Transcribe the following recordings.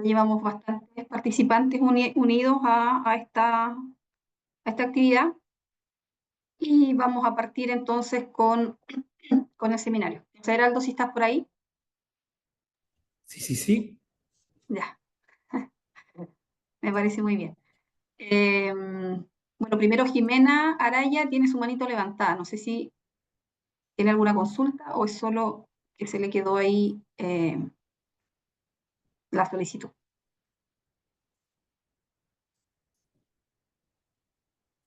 llevamos bastantes participantes unidos a esta actividad y vamos a partir entonces con el seminario. Heraldo, si estás por ahí. Sí, sí, sí. Ya, me parece muy bien. Bueno, primero Jimena Araya tiene su manito levantada. No sé si tiene alguna consulta o es solo que se le quedó ahí la solicitud.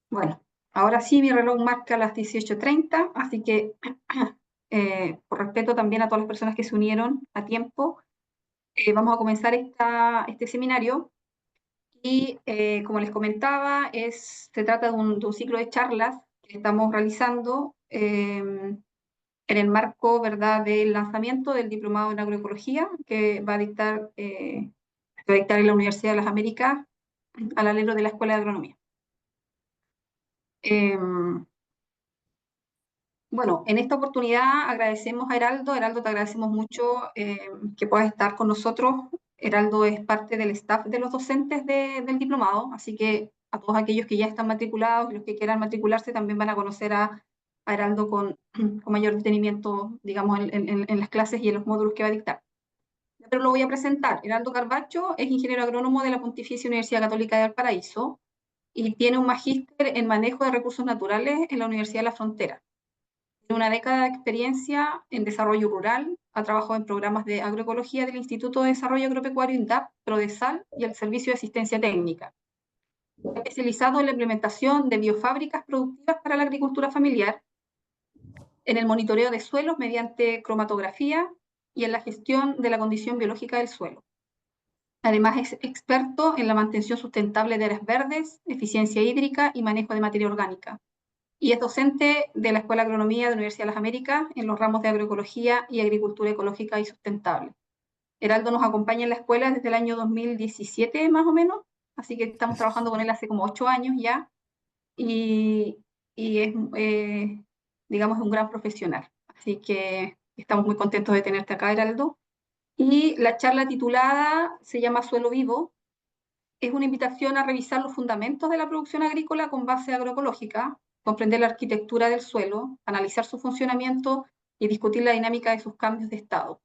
Bueno, ahora sí mi reloj marca las 18:30, así que por respeto también a todas las personas que se unieron a tiempo, vamos a comenzar este seminario. Y como les comentaba, se trata de un ciclo de charlas que estamos realizando en el marco, ¿verdad?, del lanzamiento del diplomado en agroecología que va a dictar en la Universidad de las Américas al alero de la Escuela de Agronomía. Bueno, en esta oportunidad agradecemos a Heraldo. Heraldo, te agradecemos mucho que puedas estar con nosotros. Heraldo es parte del staff de los docentes del diplomado, así que a todos aquellos que ya están matriculados y los que quieran matricularse también van a conocer a Heraldo con mayor detenimiento, digamos, en las clases y en los módulos que va a dictar. Pero lo voy a presentar. Heraldo Carbacho es ingeniero agrónomo de la Pontificia Universidad Católica de Valparaíso y tiene un magíster en manejo de recursos naturales en la Universidad de la Frontera. Tiene una década de experiencia en desarrollo rural, ha trabajado en programas de agroecología del Instituto de Desarrollo Agropecuario INDAP, PRODESAL y el Servicio de Asistencia Técnica. Especializado en la implementación de biofábricas productivas para la agricultura familiar, en el monitoreo de suelos mediante cromatografía y en la gestión de la condición biológica del suelo. Además es experto en la mantención sustentable de áreas verdes, eficiencia hídrica y manejo de materia orgánica. Y es docente de la Escuela de Agronomía de la Universidad de las Américas en los ramos de agroecología y agricultura ecológica y sustentable. Heraldo nos acompaña en la escuela desde el año 2017 más o menos, así que estamos trabajando con él hace como 8 años ya, y es, digamos, un gran profesional. Así que estamos muy contentos de tenerte acá, Heraldo. Y la charla titulada se llama Suelo Vivo. Es una invitación a revisar los fundamentos de la producción agrícola con base agroecológica, comprender la arquitectura del suelo, analizar su funcionamiento y discutir la dinámica de sus cambios de estado.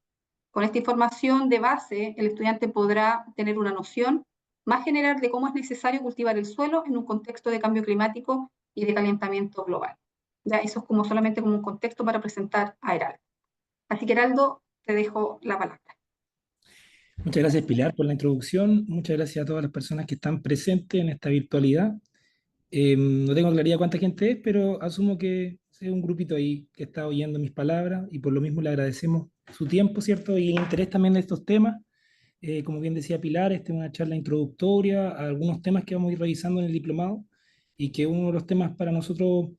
Con esta información de base, el estudiante podrá tener una noción más general de cómo es necesario cultivar el suelo en un contexto de cambio climático y de calentamiento global. Ya, eso es como solamente como un contexto para presentar a Heraldo. Así que, Heraldo, te dejo la palabra. Muchas gracias, Pilar, por la introducción. Muchas gracias a todas las personas que están presentes en esta virtualidad. No tengo claridad cuánta gente es, pero asumo que es un grupito ahí que está oyendo mis palabras y por lo mismo le agradecemos su tiempo, ¿cierto? Y el interés también de estos temas. Como bien decía Pilar, esta es una charla introductoria a algunos temas que vamos a ir revisando en el diplomado y que uno de los temas para nosotros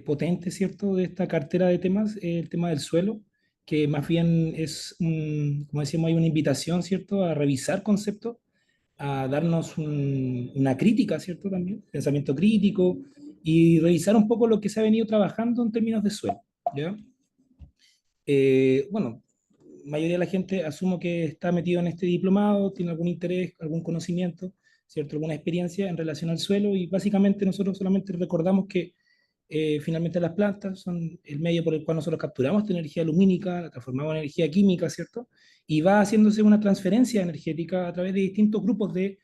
potentes, ¿cierto?, de esta cartera de temas es el tema del suelo, que más bien es, como decíamos, hay una invitación, ¿cierto?, a revisar conceptos, a darnos una crítica, ¿cierto?, también, pensamiento crítico, y revisar un poco lo que se ha venido trabajando en términos de suelo, ¿ya? Bueno, mayoría de la gente asumo que está metido en este diplomado, tiene algún interés, algún conocimiento, ¿cierto?, alguna experiencia en relación al suelo, y básicamente nosotros solamente recordamos que finalmente las plantas son el medio por el cual nosotros capturamos esta energía lumínica, la transformamos en energía química, ¿cierto? Y va haciéndose una transferencia energética a través de distintos grupos de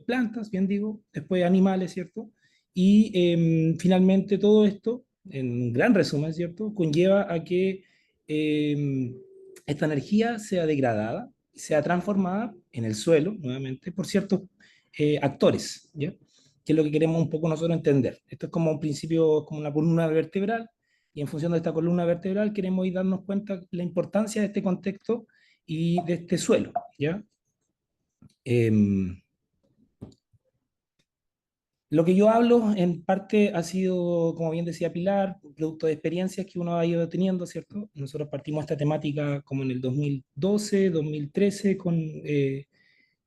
plantas, bien digo, después animales, ¿cierto? Y finalmente todo esto, en un gran resumen, ¿cierto?, conlleva a que esta energía sea degradada, sea transformada en el suelo, nuevamente, por ciertos actores, ¿ya?, que es lo que queremos un poco nosotros entender. Esto es como un principio, como una columna vertebral, y en función de esta columna vertebral queremos ir darnos cuenta de la importancia de este contexto y de este suelo, ¿ya? Lo que yo hablo en parte ha sido, como bien decía Pilar, producto de experiencias que uno ha ido teniendo, ¿cierto? Nosotros partimos esta temática como en el 2012, 2013,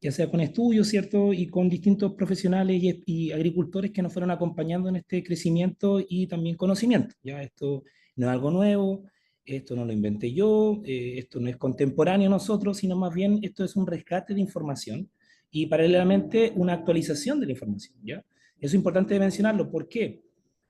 ya sea con estudios, ¿cierto? Y con distintos profesionales y agricultores que nos fueron acompañando en este crecimiento y también conocimiento. Ya esto no es algo nuevo, esto no lo inventé yo, esto no es contemporáneo a nosotros, sino más bien esto es un rescate de información y paralelamente una actualización de la información, ¿ya? Eso es importante mencionarlo. ¿Por qué?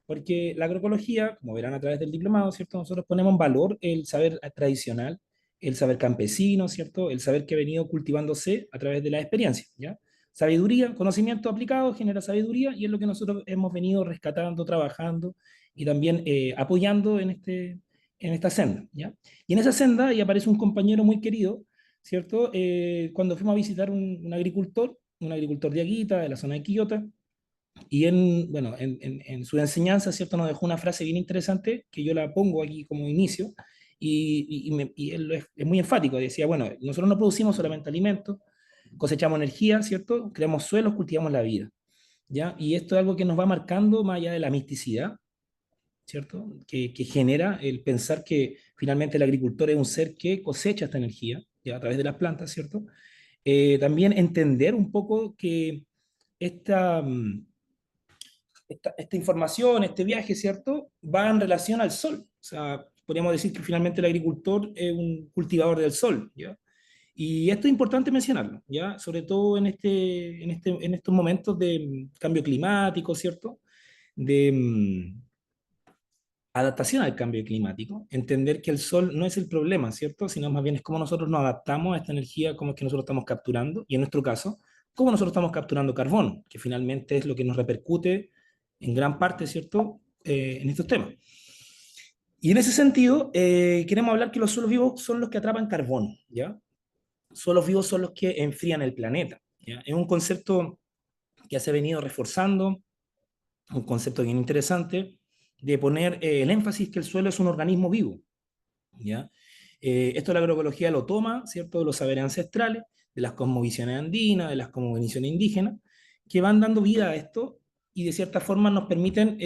Porque la agroecología, como verán a través del diplomado, ¿cierto? Nosotros ponemos en valor el saber tradicional, el saber campesino, ¿cierto? El saber que ha venido cultivándose a través de la experiencia, ¿ya? Sabiduría, conocimiento aplicado genera sabiduría y es lo que nosotros hemos venido rescatando, trabajando y también apoyando en esta senda, ¿ya? Y en esa senda y aparece un compañero muy querido, ¿cierto? Cuando fuimos a visitar un agricultor de Aguita, de la zona de Quillota, y bueno, en su enseñanza, ¿cierto? Nos dejó una frase bien interesante que yo la pongo aquí como inicio, y él es muy enfático, decía, bueno, nosotros no producimos solamente alimentos, cosechamos energía, ¿cierto? Creamos suelos, cultivamos la vida, ¿ya? Y esto es algo que nos va marcando más allá de la misticidad, ¿cierto? Que genera el pensar que finalmente el agricultor es un ser que cosecha esta energía, ¿ya? A través de las plantas, ¿cierto? También entender un poco que esta, esta información, este viaje, ¿cierto? Va en relación al sol. O sea, podríamos decir que finalmente el agricultor es un cultivador del sol, ¿ya? Y esto es importante mencionarlo, ¿ya? Sobre todo en estos momentos de cambio climático, ¿cierto? De adaptación al cambio climático, entender que el sol no es el problema, ¿cierto? Sino más bien es cómo nosotros nos adaptamos a esta energía, cómo es que nosotros estamos capturando, y en nuestro caso, cómo nosotros estamos capturando carbono, que finalmente es lo que nos repercute en gran parte, ¿cierto? En estos temas. Y en ese sentido, queremos hablar que los suelos vivos son los que atrapan carbono, ¿ya? Suelos vivos son los que enfrían el planeta, ¿ya? Es un concepto que se ha venido reforzando, un concepto bien interesante, de poner el énfasis que el suelo es un organismo vivo, ¿ya? Esto la agroecología lo toma, ¿cierto?, de los saberes ancestrales, de las cosmovisiones andinas, de las cosmovisiones indígenas, que van dando vida a esto y de cierta forma nos permiten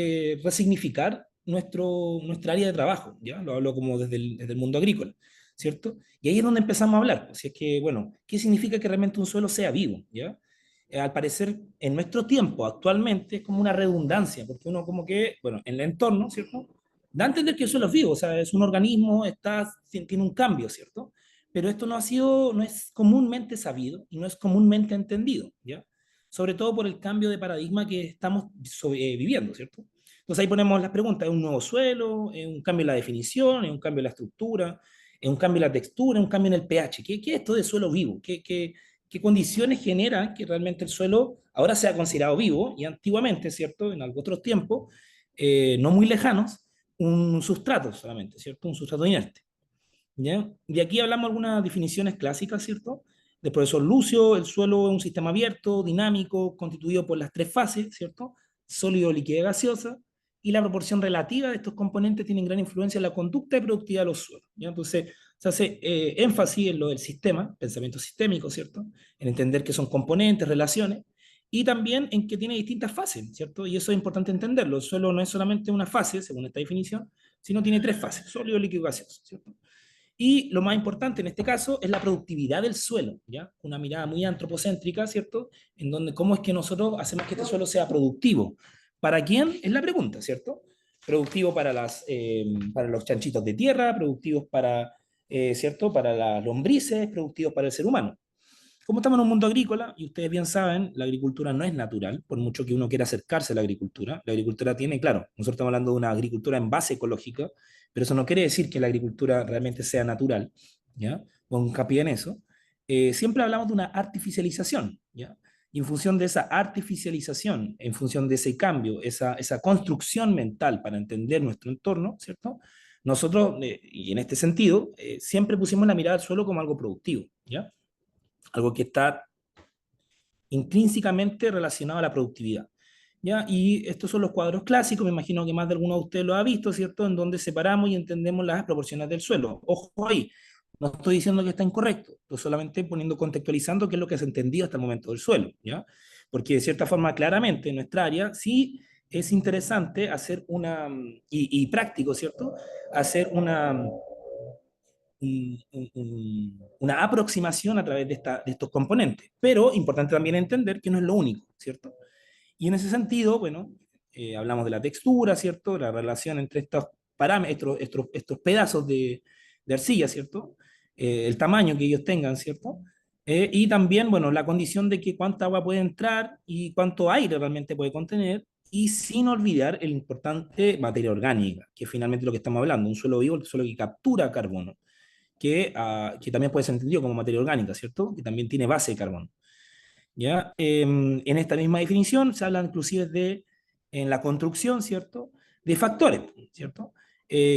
resignificar nuestra área de trabajo, ¿ya? Lo hablo como desde el mundo agrícola, ¿cierto? Y ahí es donde empezamos a hablar, pues, si es que, bueno, ¿qué significa que realmente un suelo sea vivo, ¿ya? Al parecer, en nuestro tiempo, actualmente, es como una redundancia, porque uno como que, bueno, en el entorno, ¿cierto?, da a entender que el suelo es vivo, o sea, es un organismo, tiene un cambio, ¿cierto? Pero esto no es comúnmente sabido y no es comúnmente entendido, ¿ya? Sobre todo por el cambio de paradigma que estamos viviendo, ¿cierto? Entonces ahí ponemos las preguntas, ¿es un nuevo suelo? ¿Es un cambio en la definición? ¿Es un cambio en la estructura? ¿Es un cambio en la textura? ¿Es un cambio en el pH? ¿Qué es esto de suelo vivo? ¿Qué condiciones generan que realmente el suelo ahora sea considerado vivo y antiguamente, ¿cierto? En otros tiempos, no muy lejanos, un sustrato solamente, ¿cierto? Un sustrato inerte, ¿ya? Y aquí hablamos de algunas definiciones clásicas, ¿cierto? Del profesor Lucio, el suelo es un sistema abierto, dinámico, constituido por las tres fases, ¿cierto? Sólido, líquido y gaseosa, y la proporción relativa de estos componentes tiene gran influencia en la conducta y productividad de los suelos, ¿ya? Entonces, se hace énfasis en lo del sistema, pensamiento sistémico, ¿cierto? En entender que son componentes, relaciones, y también en que tiene distintas fases, ¿cierto? Y eso es importante entenderlo. El suelo no es solamente una fase, según esta definición, sino tiene tres fases, sólido, líquido y gaseoso, ¿cierto? Y lo más importante en este caso es la productividad del suelo, ¿ya? Una mirada muy antropocéntrica, ¿cierto? En donde cómo es que nosotros hacemos que este suelo sea productivo. ¿Para quién? Es la pregunta, ¿cierto? Productivo para los chanchitos de tierra, productivos para, ¿cierto? Para las lombrices, productivos para el ser humano. Como estamos en un mundo agrícola, y ustedes bien saben, la agricultura no es natural, por mucho que uno quiera acercarse a la agricultura. La agricultura tiene, claro, nosotros estamos hablando de una agricultura en base ecológica, pero eso no quiere decir que la agricultura realmente sea natural, ¿ya? Pongo hincapié en eso. Siempre hablamos de una artificialización, ¿ya? Y en función de esa artificialización, en función de ese cambio, esa construcción mental para entender nuestro entorno, ¿cierto? Nosotros, y en este sentido, siempre pusimos la mirada al suelo como algo productivo, ¿ya? Algo que está intrínsecamente relacionado a la productividad, ¿ya? Y estos son los cuadros clásicos, me imagino que más de alguno de ustedes lo ha visto, ¿cierto? En donde separamos y entendemos las proporciones del suelo. Ojo ahí, no estoy diciendo que está incorrecto, estoy solamente poniendo, contextualizando qué es lo que se ha entendido hasta el momento del suelo, ¿ya? Porque de cierta forma, claramente, en nuestra área, sí es interesante hacer y práctico, ¿cierto? Hacer una aproximación a través de estos componentes. Pero importante también entender que no es lo único, ¿cierto? Y en ese sentido, bueno, hablamos de la textura, ¿cierto? La relación entre estos parámetros, estos pedazos de arcilla, ¿cierto? El tamaño que ellos tengan, ¿cierto? Y también, bueno, la condición de que cuánta agua puede entrar y cuánto aire realmente puede contener, y sin olvidar el importante materia orgánica, que es finalmente lo que estamos hablando, un suelo vivo, el suelo que captura carbono, que también puede ser entendido como materia orgánica, ¿cierto? Que también tiene base de carbono. ¿Ya? En esta misma definición se habla inclusive de, en la construcción, ¿cierto? De factores, ¿cierto?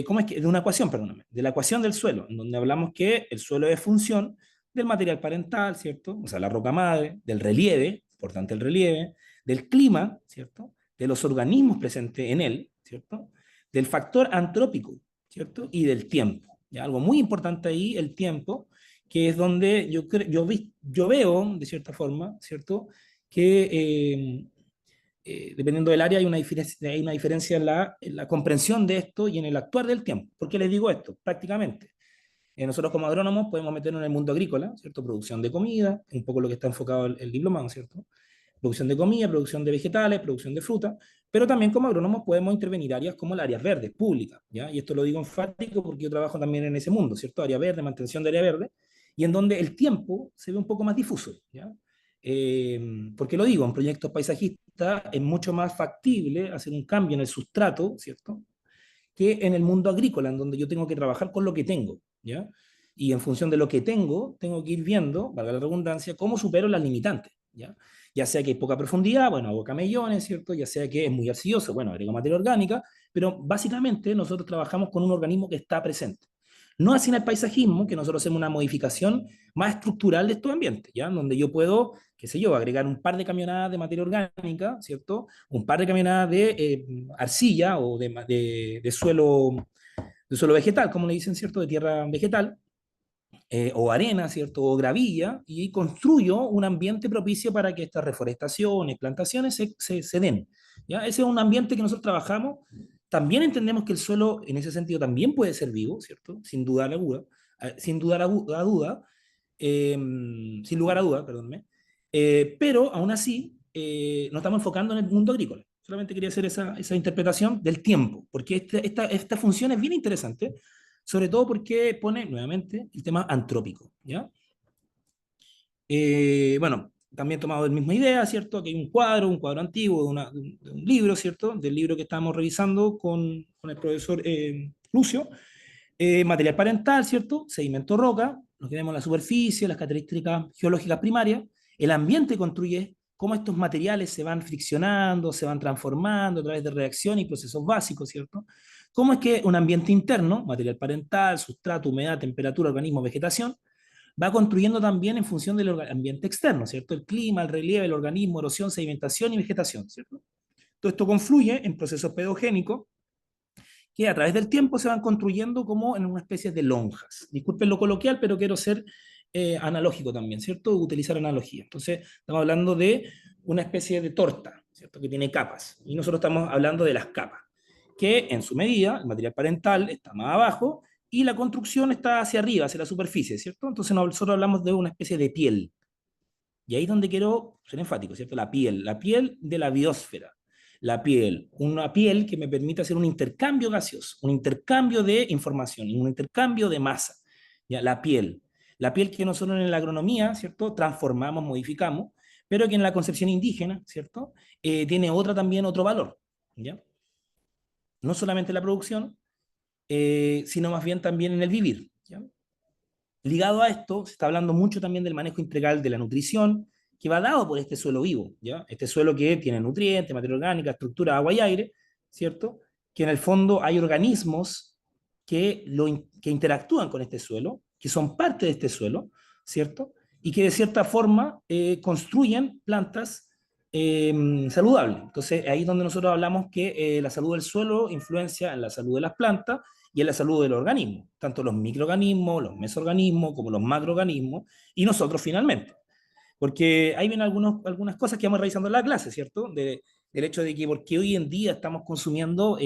¿Cómo es que? De una ecuación, perdóname, de la ecuación del suelo, en donde hablamos que el suelo es función del material parental, ¿cierto? O sea, la roca madre, del relieve, importante el relieve, del clima, ¿cierto? De los organismos presentes en él, ¿cierto? Del factor antrópico, ¿cierto? Y del tiempo. ¿Ya? Algo muy importante ahí, el tiempo, que es donde yo veo, de cierta forma, ¿cierto? Que dependiendo del área hay una diferencia en la comprensión de esto y en el actuar del tiempo. ¿Por qué les digo esto? Prácticamente. Nosotros como agrónomos podemos meternos en el mundo agrícola, ¿cierto? Producción de comida, un poco lo que está enfocado el diplomado, ¿cierto? Producción de comida, producción de vegetales, producción de fruta, pero también como agrónomos podemos intervenir áreas como las áreas verdes, públicas, ¿ya? Y esto lo digo enfático porque yo trabajo también en ese mundo, ¿cierto? Área verde, mantención de área verde, y en donde el tiempo se ve un poco más difuso, ¿ya? Porque lo digo, en proyectos paisajistas es mucho más factible hacer un cambio en el sustrato, ¿cierto? Que en el mundo agrícola, en donde yo tengo que trabajar con lo que tengo, ¿ya? Y en función de lo que tengo que ir viendo, valga la redundancia, cómo supero las limitantes, ¿ya? Ya sea que hay poca profundidad, bueno, hago camellones, ¿cierto? Ya sea que es muy arcilloso, bueno, agrego materia orgánica, pero básicamente nosotros trabajamos con un organismo que está presente. No así en el paisajismo, que nosotros hacemos una modificación más estructural de estos ambientes, ¿ya? Donde yo puedo, qué sé yo, agregar un par de camionadas de materia orgánica, ¿cierto? Un par de camionadas de arcilla o de suelo vegetal, como le dicen, ¿cierto? De tierra vegetal, o arena, ¿cierto? O gravilla, y construyo un ambiente propicio para que estas reforestaciones, plantaciones se den. ¿Ya? Ese es un ambiente que nosotros trabajamos. También entendemos que el suelo, en ese sentido, también puede ser vivo, ¿cierto? Sin duda alguna, sin duda a duda, sin lugar a duda, perdónme. Pero aún así, nos estamos enfocando en el mundo agrícola. Solamente quería hacer esa interpretación del tiempo, porque esta función es bien interesante, sobre todo porque pone nuevamente el tema antrópico, ¿ya? Bueno, también tomado la misma idea, ¿cierto? Aquí hay un cuadro antiguo de un libro, ¿cierto? Del libro que estábamos revisando con el profesor Lucio. Material parental, ¿cierto? Sedimento roca, nos quedamos en la superficie, las características geológicas primarias. El ambiente construye cómo estos materiales se van friccionando, se van transformando a través de reacciones y procesos básicos, ¿cierto? Cómo es que un ambiente interno, material parental, sustrato, humedad, temperatura, organismo, vegetación, va construyendo también en función del ambiente externo, ¿cierto? El clima, el relieve, el organismo, erosión, sedimentación y vegetación, ¿cierto? Todo esto confluye en procesos pedogénicos que a través del tiempo se van construyendo como en una especie de lonjas. Disculpen lo coloquial, pero quiero ser analógico también, ¿cierto? Utilizar analogía. Entonces, estamos hablando de una especie de torta, ¿cierto? Que tiene capas. Y nosotros estamos hablando de las capas, que en su medida, el material parental está más abajo y la construcción está hacia arriba, hacia la superficie, ¿cierto? Entonces, nosotros hablamos de una especie de piel. Y ahí es donde quiero ser enfático, ¿cierto? La piel de la biosfera. La piel, una piel que me permite hacer un intercambio gaseoso, un intercambio de información, un intercambio de masa. ¿Ya? La piel que nosotros en la agronomía, ¿cierto? Transformamos, modificamos, pero que en la concepción indígena, ¿cierto? Tiene también otro valor, ¿ya? No solamente la producción, sino más bien también en el vivir, ¿ya? Ligado a esto, se está hablando mucho también del manejo integral de la nutrición, que va dado por este suelo vivo, ¿ya? Este suelo que tiene nutrientes, materia orgánica, estructura, agua y aire, ¿cierto? Que en el fondo hay organismos que interactúan con este suelo, que son parte de este suelo, ¿cierto? Y que de cierta forma construyen plantas saludables. Entonces, ahí es donde nosotros hablamos que la salud del suelo influencia en la salud de las plantas y en la salud del organismo, tanto los microorganismos, los mesoorganismos, como los macroorganismos, y nosotros finalmente. Porque ahí vienen algunas cosas que vamos revisando en la clase, ¿cierto? Del hecho de que porque hoy en día estamos consumiendo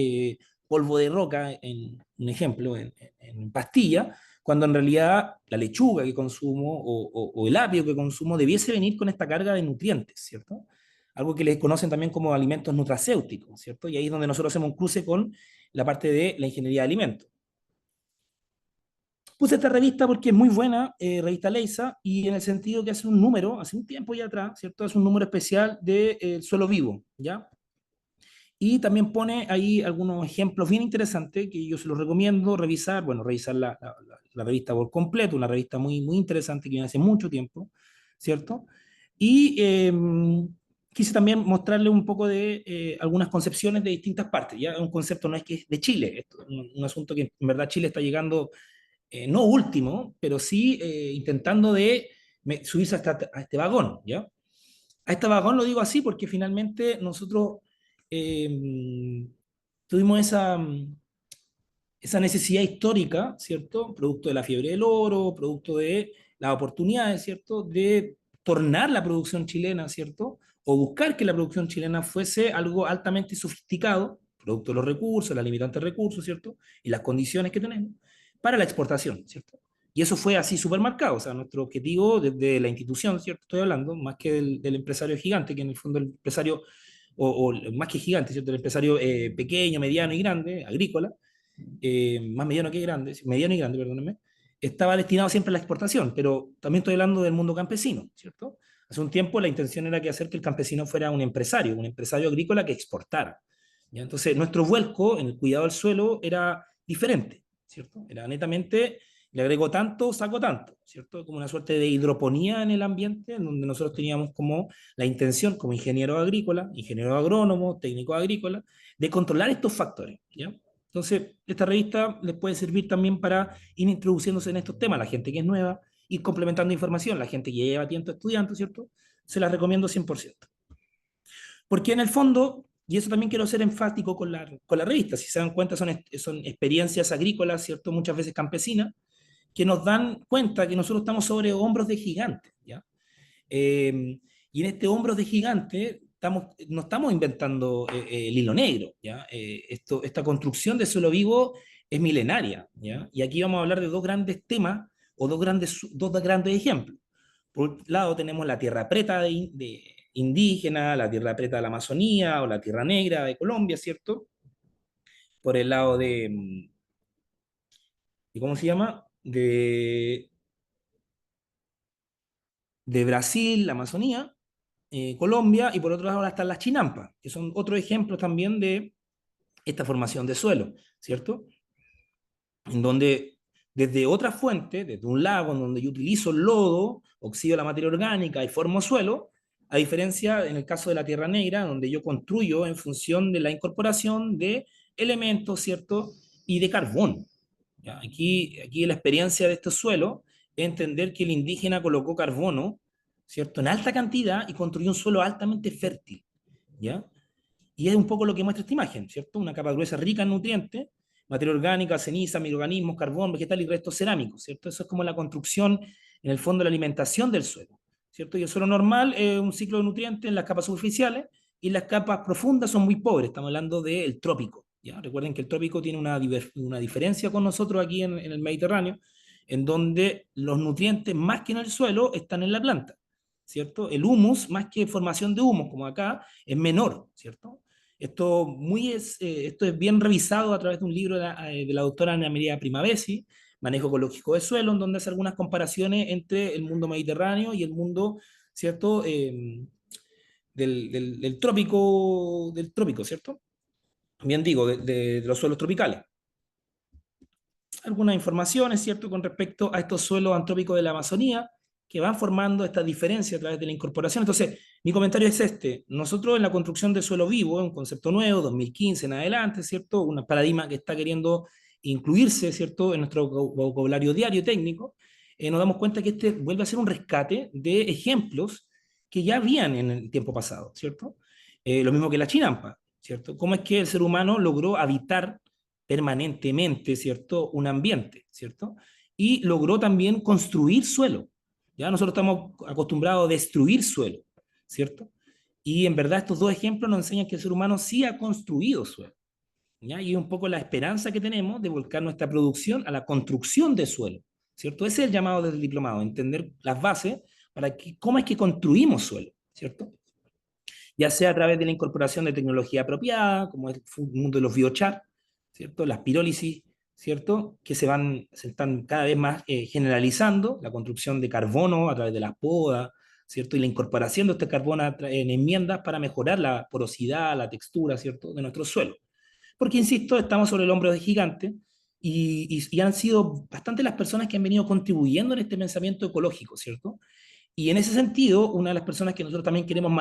polvo de roca, en un ejemplo, en pastilla, cuando en realidad la lechuga que consumo o el apio que consumo debiese venir con esta carga de nutrientes, ¿cierto? Algo que les conocen también como alimentos nutracéuticos, ¿cierto? Y ahí es donde nosotros hacemos un cruce con la parte de la ingeniería de alimentos. Puse esta revista porque es muy buena, revista Leisa, y en el sentido que hace un número, hace un tiempo ya atrás, ¿cierto? Es un número especial del suelo vivo, ¿ya? Y también pone ahí algunos ejemplos bien interesantes que yo se los recomiendo revisar, bueno, revisar la revista por completo, una revista muy, muy interesante que viene hace mucho tiempo, ¿cierto? Y quise también mostrarle un poco de algunas concepciones de distintas partes, ya un concepto no es que es de Chile, esto, un asunto que en verdad Chile está llegando, no último, pero sí intentando de subirse hasta a este vagón, ¿ya? A este vagón lo digo así porque finalmente nosotros tuvimos esa necesidad histórica, ¿cierto? Producto de la fiebre del oro, producto de las oportunidades, ¿cierto? De tornar la producción chilena, ¿cierto? O buscar que la producción chilena fuese algo altamente sofisticado, producto de los recursos, las limitantes recursos, ¿cierto? Y las condiciones que tenemos para la exportación, ¿cierto? Y eso fue así supermercado, o sea, nuestro objetivo desde la institución, ¿cierto? Estoy hablando, más que del empresario gigante, que en el fondo el empresario, o más que gigante, ¿cierto? El empresario pequeño, mediano y grande, agrícola, más mediano que grande, mediano y grande, perdónenme, estaba destinado siempre a la exportación, pero también estoy hablando del mundo campesino, ¿cierto? Hace un tiempo la intención era que hacer que el campesino fuera un empresario agrícola que exportara. ¿Ya? Entonces, nuestro vuelco en el cuidado del suelo era diferente, ¿cierto? Era netamente, le agrego tanto, saco tanto, ¿cierto? Como una suerte de hidroponía en el ambiente, en donde nosotros teníamos como la intención, como ingeniero agrícola, ingeniero agrónomo, técnico agrícola, de controlar estos factores, ¿ya? Entonces, esta revista les puede servir también para ir introduciéndose en estos temas, la gente que es nueva, ir complementando información, la gente que lleva tiempo estudiando, ¿cierto? Se la recomiendo 100%. Porque en el fondo, y eso también quiero ser enfático con la revista, si se dan cuenta son experiencias agrícolas, ¿cierto? Muchas veces campesinas, que nos dan cuenta que nosotros estamos sobre hombros de gigantes, ¿ya? Y en este hombros de gigante no estamos inventando el hilo negro, ¿ya? Esta construcción de suelo vivo es milenaria, ¿ya? Y aquí vamos a hablar de dos grandes temas o dos grandes ejemplos. Por un lado tenemos la tierra preta de indígena, la tierra preta de la Amazonía o la tierra negra de Colombia, ¿cierto? Por el lado de ¿cómo se llama? De Brasil, la Amazonía, Colombia, y por otro lado están las chinampas, que son otro ejemplo también de esta formación de suelo, ¿cierto? En donde desde otra fuente, desde un lago en donde yo utilizo el lodo, oxido la materia orgánica y formo suelo, a diferencia en el caso de la Tierra Negra, donde yo construyo en función de la incorporación de elementos, ¿cierto? Y de carbón. ¿Ya? Aquí la experiencia de este suelo es entender que el indígena colocó carbono, ¿cierto? En alta cantidad y construyó un suelo altamente fértil, ¿ya? Y es un poco lo que muestra esta imagen, ¿cierto? Una capa gruesa rica en nutrientes, materia orgánica, ceniza, microorganismos, carbón, vegetal y restos cerámicos, ¿cierto? Eso es como la construcción, en el fondo, la alimentación del suelo, ¿cierto? Y el suelo normal es un ciclo de nutrientes en las capas superficiales y las capas profundas son muy pobres, estamos hablando del trópico, ¿ya? Recuerden que el trópico tiene una diferencia con nosotros aquí en el Mediterráneo, en donde los nutrientes, más que en el suelo, están en la planta, ¿cierto? El humus, más que formación de humus, como acá, es menor, ¿cierto? Esto es bien revisado a través de un libro de la doctora Ana María Primavesi, Manejo Ecológico de Suelo, en donde hace algunas comparaciones entre el mundo mediterráneo y el mundo, ¿cierto? Del trópico, ¿cierto? Bien digo, de los suelos tropicales. Algunas informaciones, ¿cierto?, con respecto a estos suelos antrópicos de la Amazonía, que van formando esta diferencia a través de la incorporación. Entonces, mi comentario es este. Nosotros en la construcción de suelo vivo, un concepto nuevo, 2015 en adelante, ¿cierto?, un paradigma que está queriendo incluirse, ¿cierto?, en nuestro vocabulario diario técnico, nos damos cuenta que este vuelve a ser un rescate de ejemplos que ya habían en el tiempo pasado, ¿cierto? Lo mismo que la chinampa, ¿cierto? ¿Cómo es que el ser humano logró habitar permanentemente, ¿cierto? Un ambiente, ¿cierto? Y logró también construir suelo. Ya nosotros estamos acostumbrados a destruir suelo, ¿cierto? Y en verdad estos dos ejemplos nos enseñan que el ser humano sí ha construido suelo. ¿Ya? Y es un poco la esperanza que tenemos de volcar nuestra producción a la construcción de suelo, ¿cierto? Ese es el llamado del diplomado, entender las bases para cómo es que construimos suelo, ¿cierto? Ya sea a través de la incorporación de tecnología apropiada, como es el mundo de los biochar, ¿cierto? Las pirólisis, ¿cierto? Que se están cada vez más generalizando, la construcción de carbono a través de las podas, ¿cierto? Y la incorporación de este carbono en enmiendas para mejorar la porosidad, la textura, ¿cierto? De nuestro suelo. Porque, insisto, estamos sobre el hombro de gigantes y han sido bastante las personas que han venido contribuyendo en este pensamiento ecológico, ¿cierto? Y en ese sentido, una de las personas que nosotros también queremos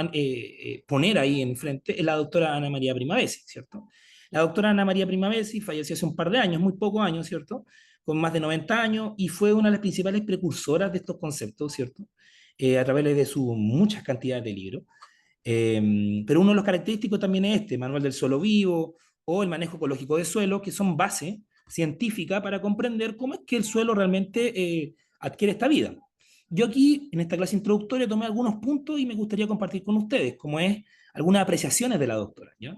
poner ahí enfrente es la doctora Ana María Primavesi, ¿cierto? La doctora Ana María Primavesi falleció hace un par de años, muy pocos años, ¿cierto? Con más de 90 años, y fue una de las principales precursoras de estos conceptos, ¿cierto? A través de sus muchas cantidades de libros. Pero uno de los característicos también es este, Manual del Suelo Vivo o el manejo ecológico de suelo, que son base científica para comprender cómo es que el suelo realmente adquiere esta vida. Yo aquí, en esta clase introductoria, tomé algunos puntos y me gustaría compartir con ustedes, como es algunas apreciaciones de la doctora, ¿ya?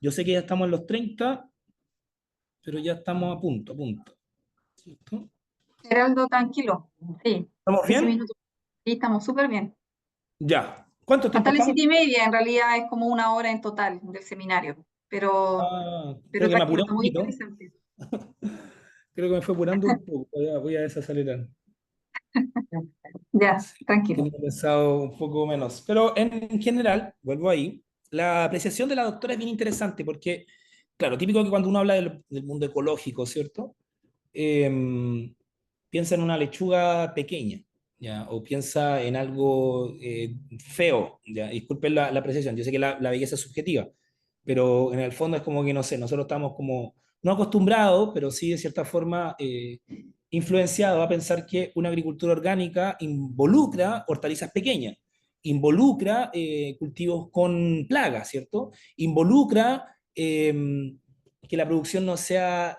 Yo sé que ya estamos en los 30, pero ya estamos a punto, ¿cierto? Heraldo, tranquilo. Sí, ¿Estamos 15 bien? minutos. Sí, estamos súper bien. Ya. ¿Cuánto tiempo Hasta las estamos? 7:30, en realidad es como una hora en total del seminario, Ah, creo pero que me tranquilo, apuré está un muy poquito. interesante. Creo que me fue apurando un poco. Voy a desacelerar. Ya, Sí, tranquilo. tenía pensado un poco menos. Pero en general, vuelvo ahí, la apreciación de la doctora es bien interesante porque, claro, típico que cuando uno habla del mundo ecológico, ¿cierto? Piensa en una lechuga pequeña, ¿ya? O piensa en algo feo, ¿ya? Disculpen la apreciación, yo sé que la belleza es subjetiva, pero en el fondo es como que, no sé, nosotros estamos como, no acostumbrados, pero sí de cierta forma influenciados a pensar que una agricultura orgánica involucra hortalizas pequeñas, involucra cultivos con plagas, ¿cierto? Involucra que la producción no sea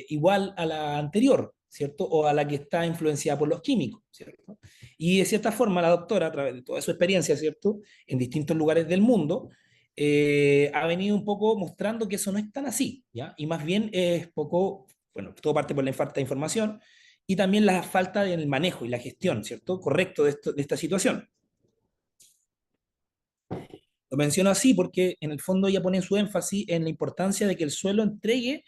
igual a la anterior, ¿cierto? O a la que está influenciada por los químicos, ¿cierto? Y de cierta forma la doctora, a través de toda su experiencia, ¿cierto? En distintos lugares del mundo, ha venido un poco mostrando que eso no es tan así, ¿ya? Y más bien es poco, bueno, todo parte por la falta de información y también la falta del manejo y la gestión, ¿cierto? Correcto de esta situación. Lo menciono así porque en el fondo ella pone su énfasis en la importancia de que el suelo entregue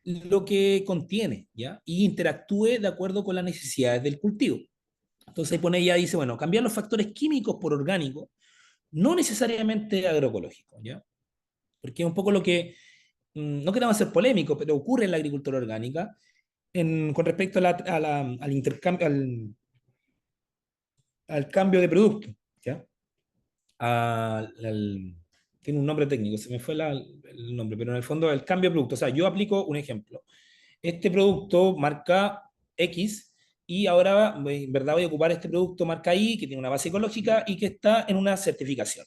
lo que contiene, ¿ya? Y interactúe de acuerdo con las necesidades del cultivo. Entonces ahí pone ella, dice, bueno, cambiar los factores químicos por orgánicos, no necesariamente agroecológicos, ¿ya? Porque es un poco lo que, no queremos ser polémicos, pero ocurre en la agricultura orgánica con respecto al intercambio, al cambio de producto, ¿ya? Tiene un nombre técnico, se me fue el nombre, pero en el fondo el cambio de producto. O sea, yo aplico un ejemplo. Este producto marca X y ahora en verdad voy a ocupar este producto marca Y que tiene una base ecológica y que está en una certificación,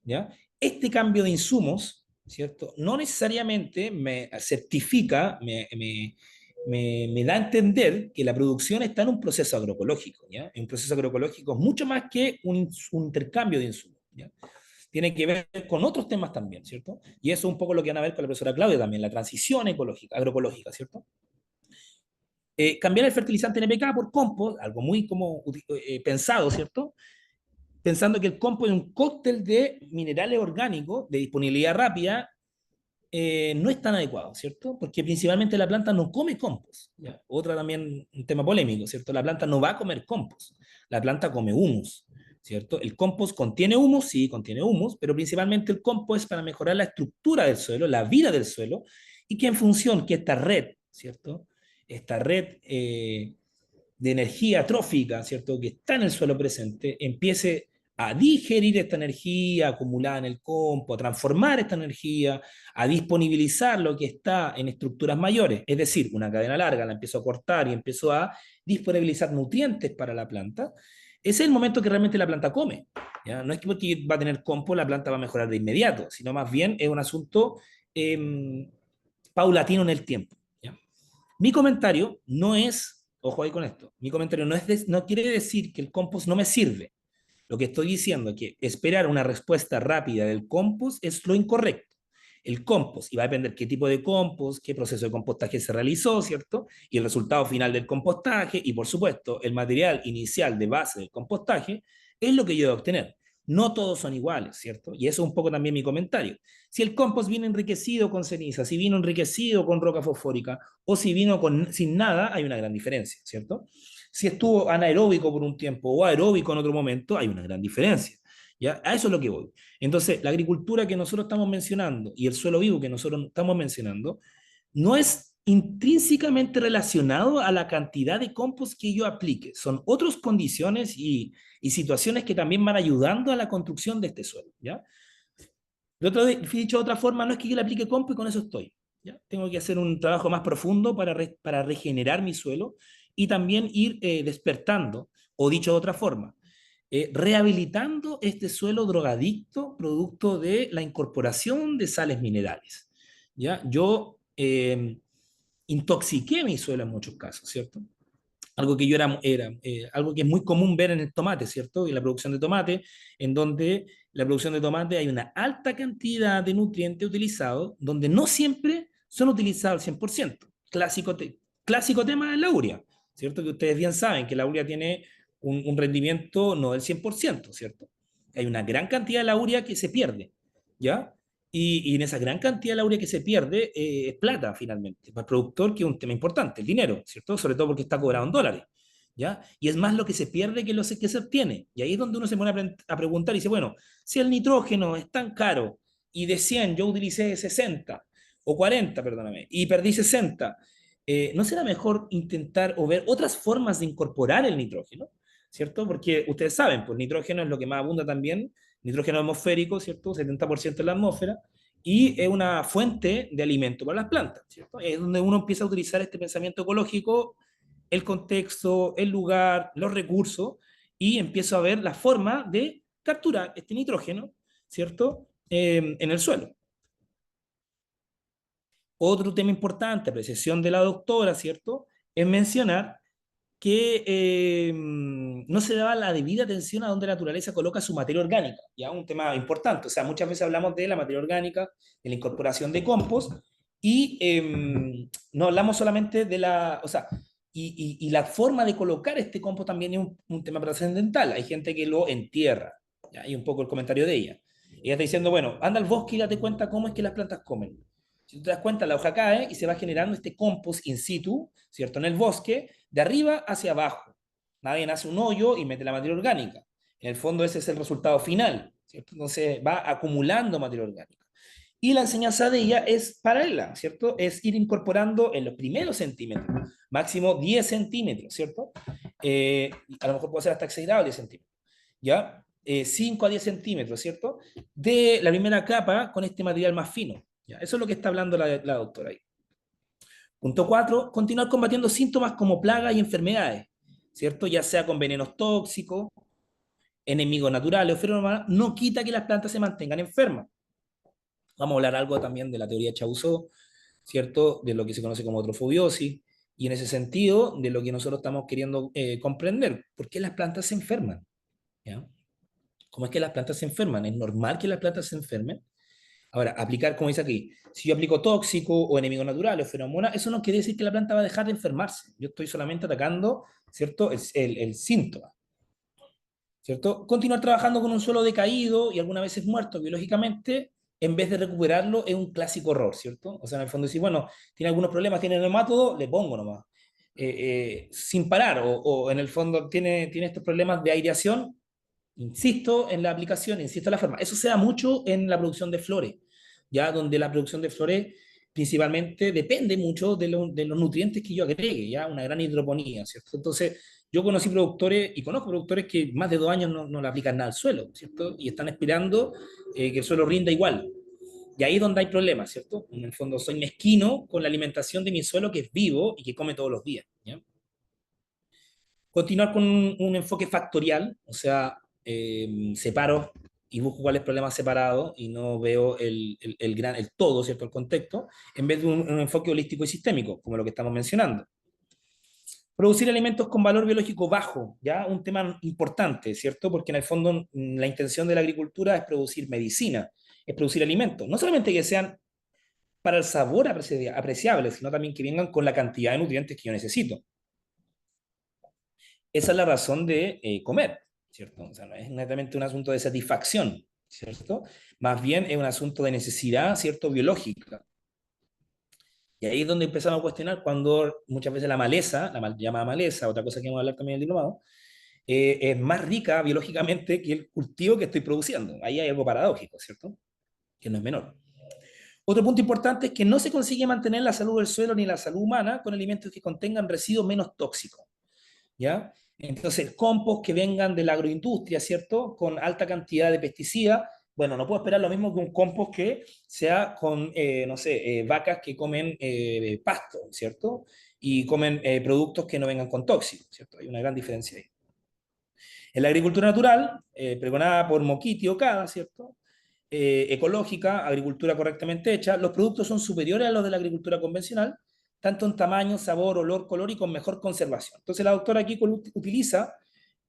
¿ya? Este cambio de insumos, ¿cierto? No necesariamente me certifica, me da a entender que la producción está en un proceso agroecológico, ¿ya? Un proceso agroecológico es mucho más que un intercambio de insumos, ¿ya? Tiene que ver con otros temas también, ¿cierto? Y eso es un poco lo que van a ver con la profesora Claudia también, la transición ecológica, agroecológica, ¿cierto? Cambiar el fertilizante NPK por compost, algo muy como pensado, ¿cierto? Pensando que el compost es un cóctel de minerales orgánicos de disponibilidad rápida, no es tan adecuado, ¿cierto? Porque principalmente la planta no come compost. ¿Ya? Otra también, un tema polémico, ¿cierto? La planta no va a comer compost, la planta come humus, ¿cierto? El compost contiene humus, sí, contiene humus, pero principalmente el compost es para mejorar la estructura del suelo, la vida del suelo, y que en función que esta red, ¿cierto? Esta red de energía trófica, ¿cierto? Que está en el suelo presente, empiece a digerir esta energía acumulada en el compo, a transformar esta energía, a disponibilizar lo que está en estructuras mayores, es decir, una cadena larga, la empiezo a cortar y empiezo a disponibilizar nutrientes para la planta, ese es el momento que realmente la planta come. ¿Ya? No es que porque va a tener compo la planta va a mejorar de inmediato, sino más bien es un asunto paulatino en el tiempo. ¿Ya? Mi comentario no es, ojo ahí con esto, mi comentario no quiere decir que el compost no me sirve. Lo que estoy diciendo es que esperar una respuesta rápida del compost es lo incorrecto. El compost, y va a depender qué tipo de compost, qué proceso de compostaje se realizó, ¿cierto? Y el resultado final del compostaje, y por supuesto, el material inicial de base del compostaje, es lo que yo voy a obtener. No todos son iguales, ¿cierto? Y eso es un poco también mi comentario. Si el compost viene enriquecido con ceniza, si vino enriquecido con roca fosfórica, o si vino sin nada, hay una gran diferencia, ¿cierto? Si estuvo anaeróbico por un tiempo o aeróbico en otro momento, hay una gran diferencia. ¿Ya? A eso es lo que voy. Entonces, la agricultura que nosotros estamos mencionando y el suelo vivo que nosotros estamos mencionando no es intrínsecamente relacionado a la cantidad de compost que yo aplique. Son otras condiciones y situaciones que también van ayudando a la construcción de este suelo. ¿Ya? Dicho de otra forma, no es que yo le aplique compost y con eso estoy. ¿Ya? Tengo que hacer un trabajo más profundo para regenerar mi suelo y también ir despertando, o dicho de otra forma, rehabilitando este suelo drogadicto producto de la incorporación de sales minerales. ¿Ya? Yo intoxiqué mi suelo en muchos casos, ¿cierto? Algo que yo algo que es muy común ver en el tomate, ¿cierto? Y la producción de tomate, en donde la producción de tomate hay una alta cantidad de nutrientes utilizados, donde no siempre son utilizados al 100%. Clásico tema de la urea, ¿cierto? Que ustedes bien saben que la urea tiene un rendimiento no del 100%, ¿cierto? Hay una gran cantidad de la urea que se pierde, ¿ya? Y en esa gran cantidad de la urea que se pierde, es plata finalmente, para el productor, que es un tema importante, el dinero, ¿cierto? Sobre todo porque está cobrado en dólares, ¿ya? Y es más lo que se pierde que lo que se obtiene. Y ahí es donde uno se pone a preguntar y dice, bueno, si el nitrógeno es tan caro y de 100 yo utilicé 60, o 40, perdóname, y perdí 60, ¿no será mejor intentar o ver otras formas de incorporar el nitrógeno? ¿Cierto? Porque ustedes saben, pues nitrógeno es lo que más abunda también, nitrógeno atmosférico, ¿cierto? 70% en la atmósfera, y es una fuente de alimento para las plantas, ¿cierto? Es donde uno empieza a utilizar este pensamiento ecológico, el contexto, el lugar, los recursos, y empiezo a ver la forma de capturar este nitrógeno, ¿cierto? En el suelo. Otro tema importante, apreciación de la doctora, ¿cierto? Es mencionar que no se daba la debida atención a donde la naturaleza coloca su materia orgánica, ya un tema importante. O sea, muchas veces hablamos de la materia orgánica, de la incorporación de compost, y no hablamos solamente de la, o sea, y la forma de colocar este compost también es un tema trascendental. Hay gente que lo entierra, ¿ya? Y un poco el comentario de ella. Ella está diciendo, bueno, anda al bosque y date cuenta cómo es que las plantas comen. Si tú te das cuenta, la hoja cae y se va generando este compost in situ, ¿cierto? En el bosque, de arriba hacia abajo. Nadie hace un hoyo y mete la materia orgánica. En el fondo ese es el resultado final, ¿cierto? Entonces va acumulando materia orgánica. Y la enseñanza de ella es paralela, ¿cierto? Es ir incorporando en los primeros centímetros, máximo 10 centímetros, ¿cierto? A lo mejor puede ser hasta exagerado 10 centímetros, ¿ya? 5 a 10 centímetros, ¿cierto? De la primera capa con este material más fino. ¿Ya? Eso es lo que está hablando la doctora ahí. Punto 4, continuar combatiendo síntomas como plagas y enfermedades, ¿cierto? Ya sea con venenos tóxicos, enemigos naturales o fenómenos, no quita que las plantas se mantengan enfermas. Vamos a hablar algo también de la teoría de Chauceau, ¿cierto? De lo que se conoce como trofobiosis, y en ese sentido, de lo que nosotros estamos queriendo comprender, ¿por qué las plantas se enferman? ¿Ya? ¿Cómo es que las plantas se enferman? ¿Es normal que las plantas se enfermen? Ahora, aplicar, como dice aquí, si yo aplico tóxico o enemigo natural o feromonas, eso no quiere decir que la planta va a dejar de enfermarse. Yo estoy solamente atacando, ¿cierto? El síntoma, ¿cierto? Continuar trabajando con un suelo decaído y algunas veces muerto biológicamente, en vez de recuperarlo, es un clásico error, ¿cierto? O sea, en el fondo decir, bueno, tiene algunos problemas, tiene neumátodo, le pongo nomás. Sin parar, o en el fondo tiene estos problemas de aireación, insisto en la aplicación, insisto en la forma. Eso se da mucho en la producción de flores, ya donde la producción de flores principalmente depende mucho de los nutrientes que yo agregue, ya una gran hidroponía, ¿cierto? Entonces, yo conocí productores y conozco productores que más de 2 años no le aplican nada al suelo, ¿cierto? Y están esperando que el suelo rinda igual. Y ahí es donde hay problemas, ¿cierto? En el fondo soy mezquino con la alimentación de mi suelo que es vivo y que come todos los días, ¿ya? Continuar con un enfoque factorial, o sea, separo y busco cuáles problemas separados y no veo el todo, ¿cierto? El contexto, en vez de un enfoque holístico y sistémico, como lo que estamos mencionando. Producir alimentos con valor biológico bajo, ya un tema importante, ¿cierto? Porque en el fondo la intención de la agricultura es producir medicina, es producir alimentos, no solamente que sean para el sabor apreciable, sino también que vengan con la cantidad de nutrientes que yo necesito. Esa es la razón de comer, ¿cierto? O sea, no es netamente un asunto de satisfacción, ¿cierto? Más bien es un asunto de necesidad, ¿cierto? Biológica. Y ahí es donde empezamos a cuestionar cuando muchas veces la maleza, la mal llamada maleza, otra cosa que vamos a hablar también en el diplomado, es más rica biológicamente que el cultivo que estoy produciendo. Ahí hay algo paradójico, ¿cierto? Que no es menor. Otro punto importante es que no se consigue mantener la salud del suelo ni la salud humana con alimentos que contengan residuos menos tóxicos, ¿ya? Entonces, compost que vengan de la agroindustria, ¿cierto? Con alta cantidad de pesticidas, bueno, no puedo esperar lo mismo que un compost que sea con, no sé, vacas que comen pasto, ¿cierto? Y comen productos que no vengan con tóxicos, ¿cierto? Hay una gran diferencia ahí. En la agricultura natural, pregonada por Mokitti Okada, ¿cierto? Ecológica, agricultura correctamente hecha, los productos son superiores a los de la agricultura convencional, tanto en tamaño, sabor, olor, color y con mejor conservación. Entonces la doctora aquí utiliza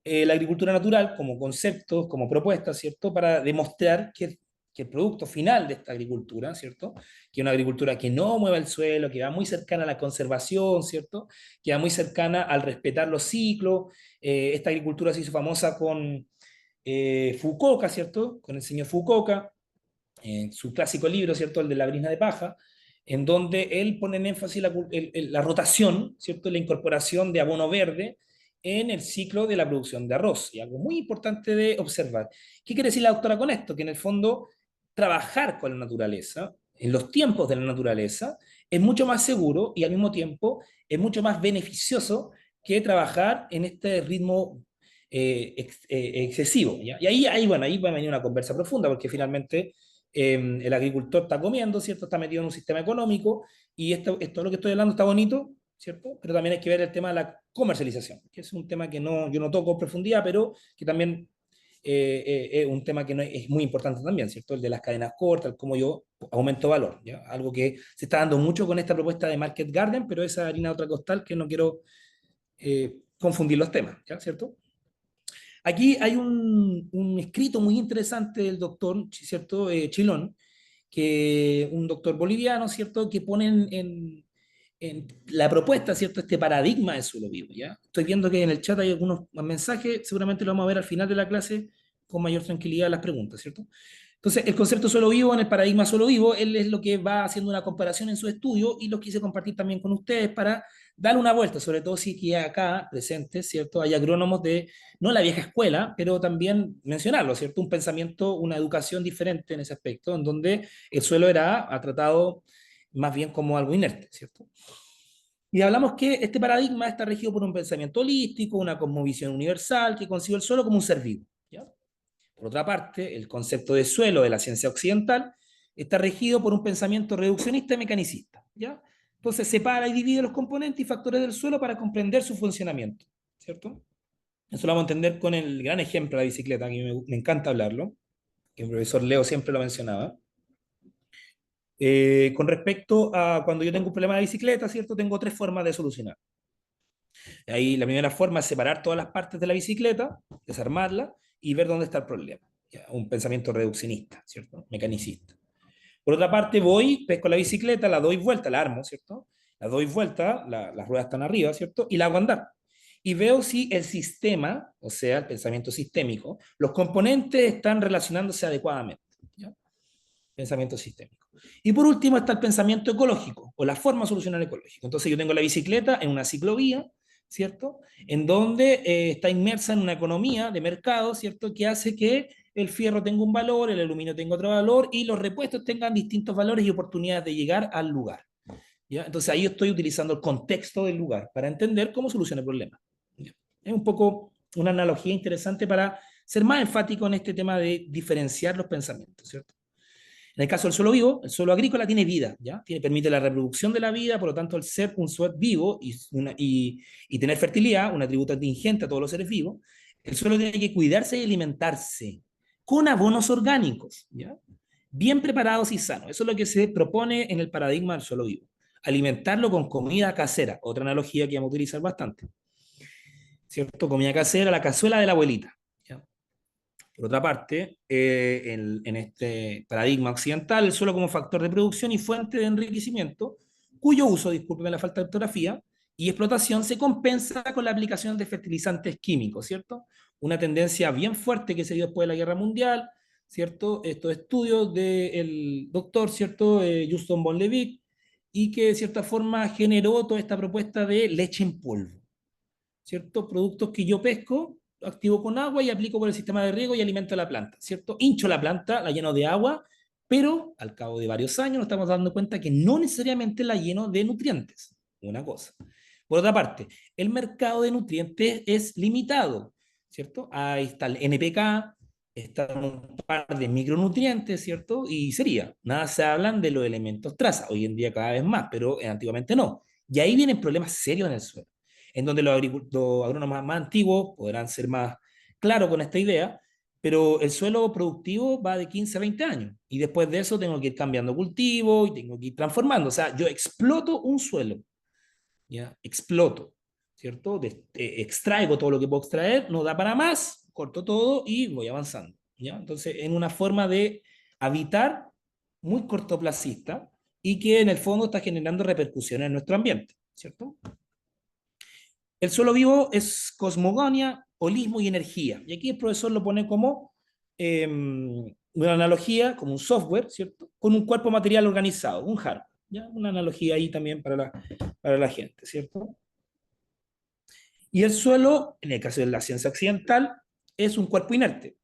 la agricultura natural como concepto, como propuesta, ¿cierto? Para demostrar que el producto final de esta agricultura, ¿cierto? Que es una agricultura que no mueva el suelo, que va muy cercana a la conservación, ¿cierto? Que va muy cercana al respetar los ciclos. Esta agricultura se hizo famosa con Fukuoka, ¿cierto? Con el señor Fukuoka, en su clásico libro, ¿cierto? El de la brisna de paja, en donde él pone en énfasis la rotación, ¿cierto? La incorporación de abono verde en el ciclo de la producción de arroz. Y algo muy importante de observar. ¿Qué quiere decir la doctora con esto? Que en el fondo trabajar con la naturaleza, en los tiempos de la naturaleza, es mucho más seguro y al mismo tiempo es mucho más beneficioso que trabajar en este ritmo excesivo. ¿Ya? Y bueno, ahí va a venir una conversa profunda, porque finalmente el agricultor está comiendo, ¿cierto? Está metido en un sistema económico y esto lo que estoy hablando está bonito, ¿cierto? Pero también hay que ver el tema de la comercialización, que es un tema que no, yo no toco en profundidad, pero que también es un tema que no es muy importante también, ¿cierto? El de las cadenas cortas, el cómo yo aumento valor, ¿ya? Algo que se está dando mucho con esta propuesta de Market Garden, pero esa harina de otra costal que no quiero confundir los temas, ¿ya? ¿Cierto? Aquí hay un escrito muy interesante del doctor, ¿cierto? Chilón, que un doctor boliviano, ¿cierto? Que pone en la propuesta, ¿cierto? Este paradigma de suelo vivo, ¿ya? Estoy viendo que en el chat hay algunos mensajes, seguramente lo vamos a ver al final de la clase con mayor tranquilidad las preguntas, ¿cierto? Entonces, el concepto suelo vivo, en el paradigma suelo vivo, él es lo que va haciendo una comparación en su estudio y lo quise compartir también con ustedes para darle una vuelta, sobre todo si que acá presentes, ¿cierto? Hay agrónomos de, no la vieja escuela, pero también mencionarlo, ¿cierto? Un pensamiento, una educación diferente en ese aspecto, en donde el suelo ha tratado más bien como algo inerte, ¿cierto? Y hablamos que este paradigma está regido por un pensamiento holístico, una cosmovisión universal que concibe el suelo como un ser vivo, ¿ya? Por otra parte, el concepto de suelo de la ciencia occidental está regido por un pensamiento reduccionista y mecanicista, ¿ya? Entonces separa y divide los componentes y factores del suelo para comprender su funcionamiento, ¿cierto? Eso lo vamos a entender con el gran ejemplo de la bicicleta, que me encanta hablarlo, que el profesor Leo siempre lo mencionaba. Con respecto a cuando yo tengo un problema de bicicleta, ¿cierto? Tengo tres formas de solucionar. Ahí la primera forma es separar todas las partes de la bicicleta, desarmarla y ver dónde está el problema. ¿Ya? Un pensamiento reduccionista, ¿cierto? Mecanicista. Por otra parte, voy, pesco la bicicleta, la doy vuelta, la armo, ¿cierto? La doy vuelta, las ruedas están arriba, ¿cierto? Y la hago andar. Y veo si el sistema, o sea, el pensamiento sistémico, los componentes están relacionándose adecuadamente. ¿Ya? Pensamiento sistémico. Y por último está el pensamiento ecológico, o la forma solucional ecológica. Entonces yo tengo la bicicleta en una ciclovía, ¿cierto? En donde está inmersa en una economía de mercado, ¿cierto? Que hace que el fierro tenga un valor, el aluminio tenga otro valor y los repuestos tengan distintos valores y oportunidades de llegar al lugar. ¿Ya? Entonces ahí estoy utilizando el contexto del lugar para entender cómo soluciona el problema. ¿Ya? Es un poco una analogía interesante para ser más enfático en este tema de diferenciar los pensamientos, ¿cierto? En el caso del suelo vivo, el suelo agrícola tiene vida, ¿ya? Permite la reproducción de la vida, por lo tanto, al ser un suelo vivo y tener fertilidad, un atributo atingente a todos los seres vivos, el suelo tiene que cuidarse y alimentarse con abonos orgánicos, ¿ya? Bien preparados y sanos. Eso es lo que se propone en el paradigma del suelo vivo. Alimentarlo con comida casera, otra analogía que vamos a utilizar bastante, ¿cierto? Comida casera, la cazuela de la abuelita, ¿ya? Por otra parte, en este paradigma occidental, el suelo como factor de producción y fuente de enriquecimiento, cuyo uso, discúlpeme la falta de ortografía, y explotación se compensa con la aplicación de fertilizantes químicos, ¿cierto? Una tendencia bien fuerte que se dio después de la Guerra Mundial, ¿cierto? Estos estudios del doctor, ¿cierto? Justin von Liebig, y que de cierta forma generó toda esta propuesta de leche en polvo, ¿cierto? Productos que yo pesco, activo con agua y aplico por el sistema de riego y alimento a la planta, ¿cierto? Hincho la planta, la lleno de agua, pero al cabo de varios años nos estamos dando cuenta que no necesariamente la lleno de nutrientes, una cosa. Por otra parte, el mercado de nutrientes es limitado, ¿cierto? Ahí está el NPK, están un par de micronutrientes, ¿cierto? Y sería, nada se hablan de los elementos traza, hoy en día cada vez más, pero antiguamente no. Y ahí vienen problemas serios en el suelo, en donde los agrónomos más antiguos podrán ser más claros con esta idea, pero el suelo productivo va de 15 a 20 años, y después de eso tengo que ir cambiando cultivo y tengo que ir transformando, o sea, yo exploto un suelo, ¿ya? Exploto, ¿cierto? Extraigo todo lo que puedo extraer, no da para más, corto todo y voy avanzando, ¿ya? Entonces, en una forma de habitar muy cortoplacista y que en el fondo está generando repercusiones en nuestro ambiente, ¿cierto? El suelo vivo es cosmogonía, holismo y energía. Y aquí el profesor lo pone como una analogía, como un software, ¿cierto? Con un cuerpo material organizado, un hardware. ¿Ya? Una analogía ahí también para la gente, ¿cierto? Y el suelo, en el caso de la ciencia occidental, es un cuerpo inerte,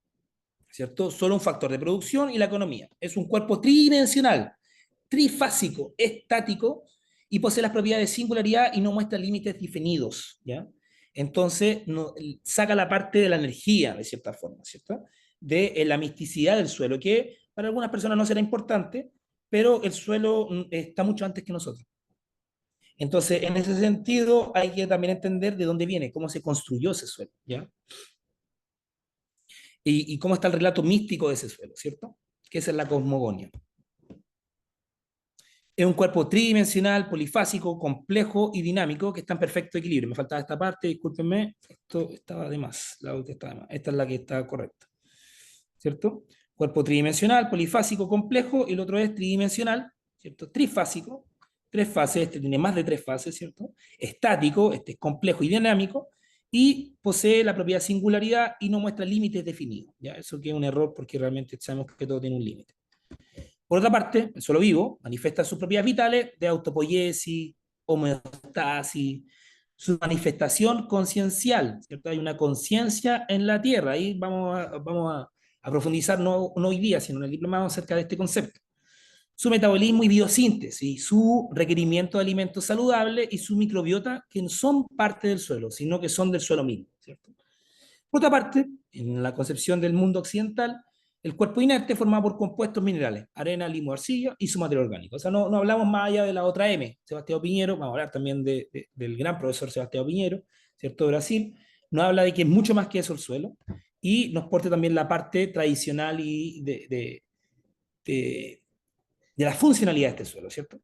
¿cierto? Solo un factor de producción y la economía. Es un cuerpo tridimensional, trifásico, estático, y posee las propiedades de singularidad y no muestra límites definidos, ¿ya? Entonces, no, saca la parte de la energía, de cierta forma, ¿cierto? De la misticidad del suelo, que para algunas personas no será importante, pero el suelo está mucho antes que nosotros. Entonces, en ese sentido, hay que también entender de dónde viene, cómo se construyó ese suelo, ¿ya? Y cómo está el relato místico de ese suelo, ¿cierto? Que esa es la cosmogonía. Es un cuerpo tridimensional, polifásico, complejo y dinámico que está en perfecto equilibrio. Me faltaba esta parte, discúlpenme, esto estaba de más, la otra estaba de más. Esta es la que está correcta, ¿cierto? Cuerpo tridimensional, polifásico, complejo, y el otro es tridimensional, ¿cierto? Trifásico, tres fases, este tiene más de tres fases, ¿cierto? Estático, este es complejo y dinámico, y posee la propiedad singularidad y no muestra límites definidos, ¿ya? Eso que es un error porque realmente sabemos que todo tiene un límite. Por otra parte, el suelo vivo manifiesta sus propiedades vitales de autopoiesis, homeostasis, su manifestación conciencial, ¿cierto? Hay una conciencia en la Tierra, ahí a profundizar no hoy día, sino en el diplomado acerca de este concepto. Su metabolismo y biosíntesis, su requerimiento de alimentos saludables y su microbiota, que no son parte del suelo, sino que son del suelo mismo, ¿cierto? Por otra parte, en la concepción del mundo occidental, el cuerpo inerte formado por compuestos minerales, arena, limo, arcilla y su material orgánico. O sea, no hablamos más allá de la otra M, Sebastián Piñero, vamos a hablar también del gran profesor Sebastián Piñero, ¿cierto? De Brasil, nos habla de que es mucho más que eso el suelo y nos porta también la parte tradicional y de, de la funcionalidad de este suelo, ¿cierto?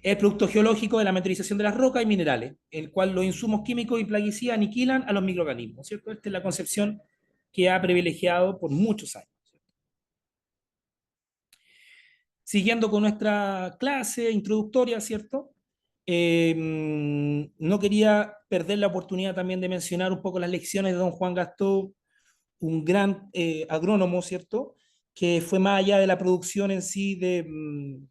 Es el producto geológico de la meteorización de las rocas y minerales, el cual los insumos químicos y plaguicidas aniquilan a los microorganismos, ¿cierto? Esta es la concepción que ha privilegiado por muchos años. Siguiendo con nuestra clase introductoria, ¿cierto? No quería perder la oportunidad también de mencionar un poco las lecciones de don Juan Gastó, un gran agrónomo, ¿cierto? Que fue más allá de la producción en sí de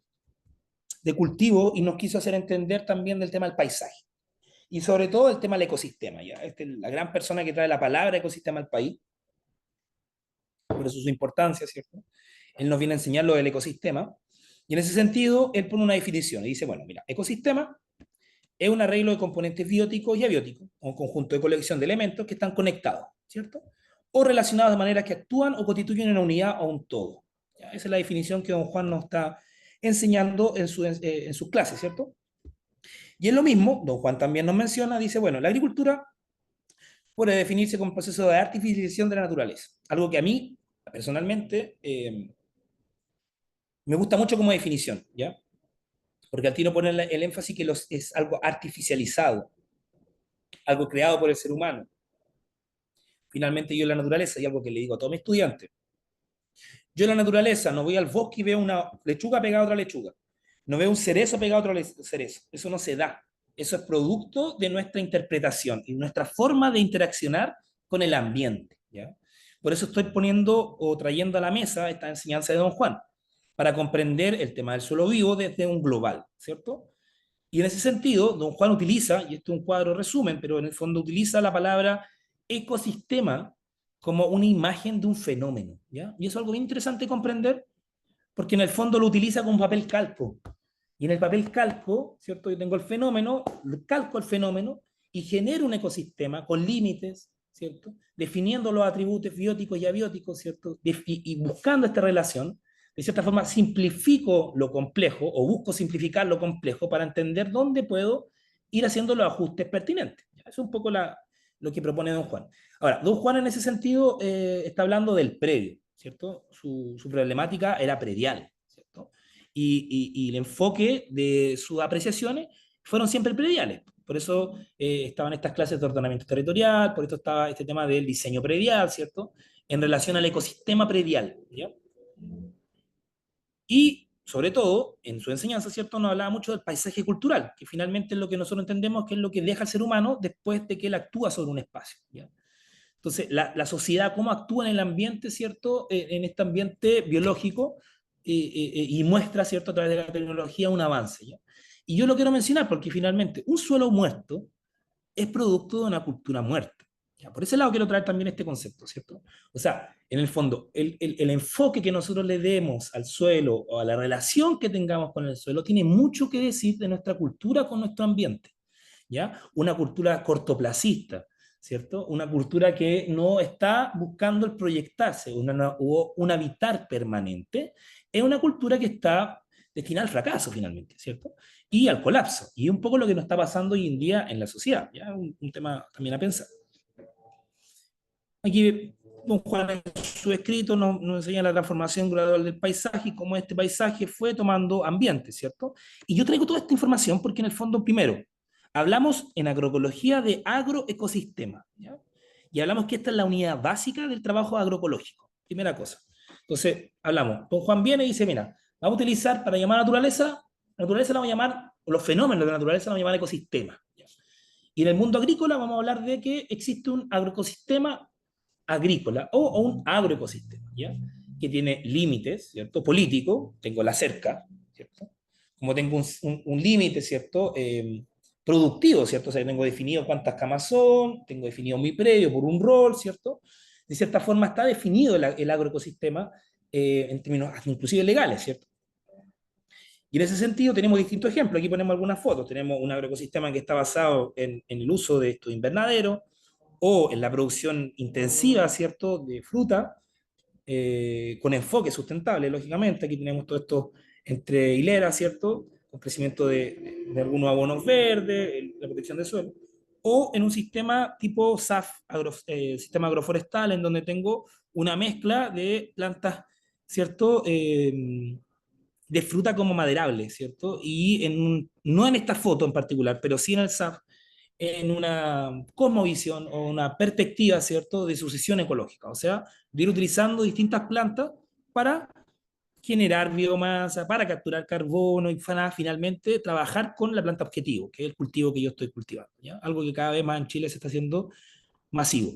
cultivo y nos quiso hacer entender también del tema del paisaje. Y sobre todo el tema del ecosistema, ¿ya? La gran persona que trae la palabra ecosistema al país, por eso su importancia, ¿cierto? Él nos viene a enseñar lo del ecosistema, y en ese sentido, él pone una definición y dice, bueno, mira, ecosistema es un arreglo de componentes bióticos y abióticos, o un conjunto de colección de elementos que están conectados, ¿cierto? O relacionados de manera que actúan o constituyen una unidad o un todo. ¿Ya? Esa es la definición que don Juan nos está enseñando en sus clases, ¿cierto? Y es lo mismo, don Juan también nos menciona, dice, bueno, la agricultura puede definirse como un proceso de artificialización de la naturaleza, algo que a mí, personalmente, me gusta mucho como definición, ¿ya? Porque al tiro pone el énfasis que es algo artificializado, algo creado por el ser humano. Finalmente yo en la naturaleza, y algo que le digo a todos mis estudiantes, yo en la naturaleza no voy al bosque y veo una lechuga pegada a otra lechuga, no veo un cerezo pegado a otro cerezo, eso no se da. Eso es producto de nuestra interpretación y nuestra forma de interaccionar con el ambiente, ¿ya? Por eso estoy poniendo o trayendo a la mesa esta enseñanza de Don Juan, para comprender el tema del suelo vivo desde un global, ¿cierto? Y en ese sentido, Don Juan utiliza, y esto es un cuadro resumen, pero en el fondo utiliza la palabra ecosistema como una imagen de un fenómeno, ¿ya? Y eso es algo bien interesante comprender, porque en el fondo lo utiliza como papel calco. Y en el papel calco, ¿cierto? Yo tengo el fenómeno, calco el fenómeno y genero un ecosistema con límites, ¿cierto? Definiendo los atributos bióticos y abióticos, ¿cierto? Y buscando esta relación, de cierta forma simplifico lo complejo o busco simplificar lo complejo para entender dónde puedo ir haciendo los ajustes pertinentes. Eso es un poco lo que propone Don Juan. Ahora, Don Juan en ese sentido está hablando del predio, ¿cierto? Su problemática era predial, ¿cierto? Y el enfoque de sus apreciaciones fueron siempre prediales. Por eso estaban estas clases de ordenamiento territorial, por eso estaba este tema del diseño predial, ¿cierto? En relación al ecosistema predial, ¿ya? Y, sobre todo, en su enseñanza, ¿cierto?, nos hablaba mucho del paisaje cultural, que finalmente es lo que nosotros entendemos que es lo que deja al ser humano después de que él actúa sobre un espacio, ¿ya? Entonces, la sociedad, cómo actúa en el ambiente, ¿cierto?, en este ambiente biológico, y muestra, ¿cierto?, a través de la tecnología un avance, ¿ya? Y yo lo quiero mencionar porque finalmente un suelo muerto es producto de una cultura muerta. ¿Ya? Por ese lado quiero traer también este concepto, ¿cierto? O sea, en el fondo, el enfoque que nosotros le demos al suelo o a la relación que tengamos con el suelo tiene mucho que decir de nuestra cultura con nuestro ambiente, ¿ya? Una cultura cortoplacista, ¿cierto? Una cultura que no está buscando el proyectarse o un habitar permanente, es una cultura que está destinada al fracaso finalmente, ¿cierto? Y al colapso. Y un poco lo que nos está pasando hoy en día en la sociedad, ¿ya? Un tema también a pensar. Aquí don Juan en su escrito nos enseña la transformación gradual del paisaje y cómo este paisaje fue tomando ambiente, ¿cierto? Y yo traigo toda esta información porque en el fondo, primero, hablamos en agroecología de agroecosistema, ¿ya? Y hablamos que esta es la unidad básica del trabajo agroecológico, primera cosa. Entonces, hablamos, don Juan viene y dice, mira, vamos a utilizar para llamar a la naturaleza la vamos a llamar, o los fenómenos de la naturaleza la vamos a llamar ecosistema, ¿ya? Y en el mundo agrícola vamos a hablar de que existe un agroecosistema agrícola o un agroecosistema, ¿ya? Que tiene límites, ¿cierto? Político, tengo la cerca, ¿cierto? Como tengo un límite, ¿cierto? Productivo, ¿cierto? O sea, tengo definido cuántas camas son, tengo definido mi predio por un rol, ¿cierto? De cierta forma está definido el agroecosistema en términos inclusive legales, ¿cierto? Y en ese sentido tenemos distintos ejemplos. Aquí ponemos algunas fotos. Tenemos un agroecosistema que está basado en el uso de estos invernaderos o en la producción intensiva, ¿cierto?, de fruta, con enfoque sustentable, lógicamente. Aquí tenemos todo esto entre hileras, ¿cierto?, con crecimiento de algunos abonos verdes, la protección del suelo, o en un sistema tipo SAF, sistema agroforestal, en donde tengo una mezcla de plantas, ¿cierto?, de fruta como maderable, ¿cierto? Y no en esta foto en particular, pero sí en el SAF, en una cosmovisión o una perspectiva, ¿cierto?, de sucesión ecológica, o sea, de ir utilizando distintas plantas para generar biomasa, para capturar carbono y para finalmente trabajar con la planta objetivo, que es el cultivo que yo estoy cultivando, ¿ya? Algo que cada vez más en Chile se está haciendo masivo.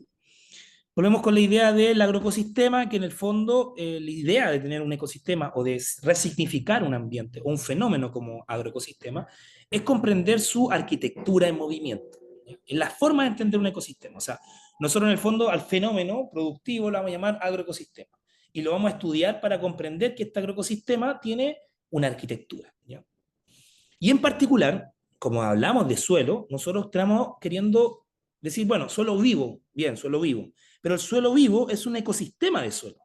Volvemos con la idea del agroecosistema, que en el fondo la idea de tener un ecosistema o de resignificar un ambiente o un fenómeno como agroecosistema es comprender su arquitectura en movimiento, ¿ya? En la forma de entender un ecosistema. O sea, nosotros en el fondo al fenómeno productivo lo vamos a llamar agroecosistema y lo vamos a estudiar para comprender que este agroecosistema tiene una arquitectura, ¿ya? Y en particular, como hablamos de suelo, nosotros estamos queriendo decir, bueno, suelo vivo, bien, suelo vivo, pero el suelo vivo es un ecosistema de suelo,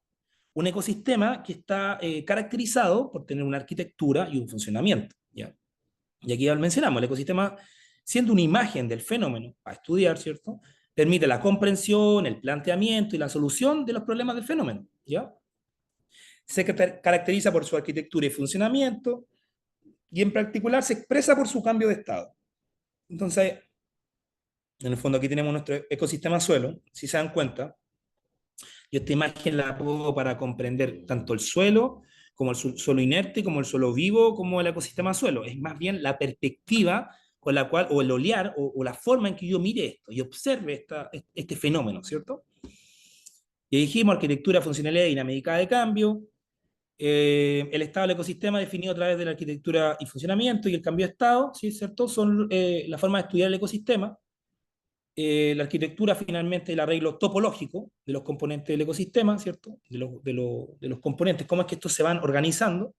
un ecosistema que está caracterizado por tener una arquitectura y un funcionamiento, ¿ya? Y aquí ya lo mencionamos, el ecosistema, siendo una imagen del fenómeno a estudiar, ¿cierto?, permite la comprensión, el planteamiento y la solución de los problemas del fenómeno, ¿ya? Se caracteriza por su arquitectura y funcionamiento, y en particular se expresa por su cambio de estado. Entonces, en el fondo aquí tenemos nuestro ecosistema suelo. Si se dan cuenta, yo esta imagen la pongo para comprender tanto el suelo, como el suelo inerte, como el suelo vivo, como el ecosistema suelo. Es más bien la perspectiva con la cual, o el olear, o la forma en que yo mire esto y observe este fenómeno, ¿cierto? Y dijimos arquitectura, funcionalidad y dinámica de cambio, el estado del ecosistema definido a través de la arquitectura y funcionamiento y el cambio de estado, ¿sí? ¿Cierto? Son la forma de estudiar el ecosistema. La arquitectura finalmente el arreglo topológico de los componentes del ecosistema, ¿cierto? De los componentes, cómo es que estos se van organizando.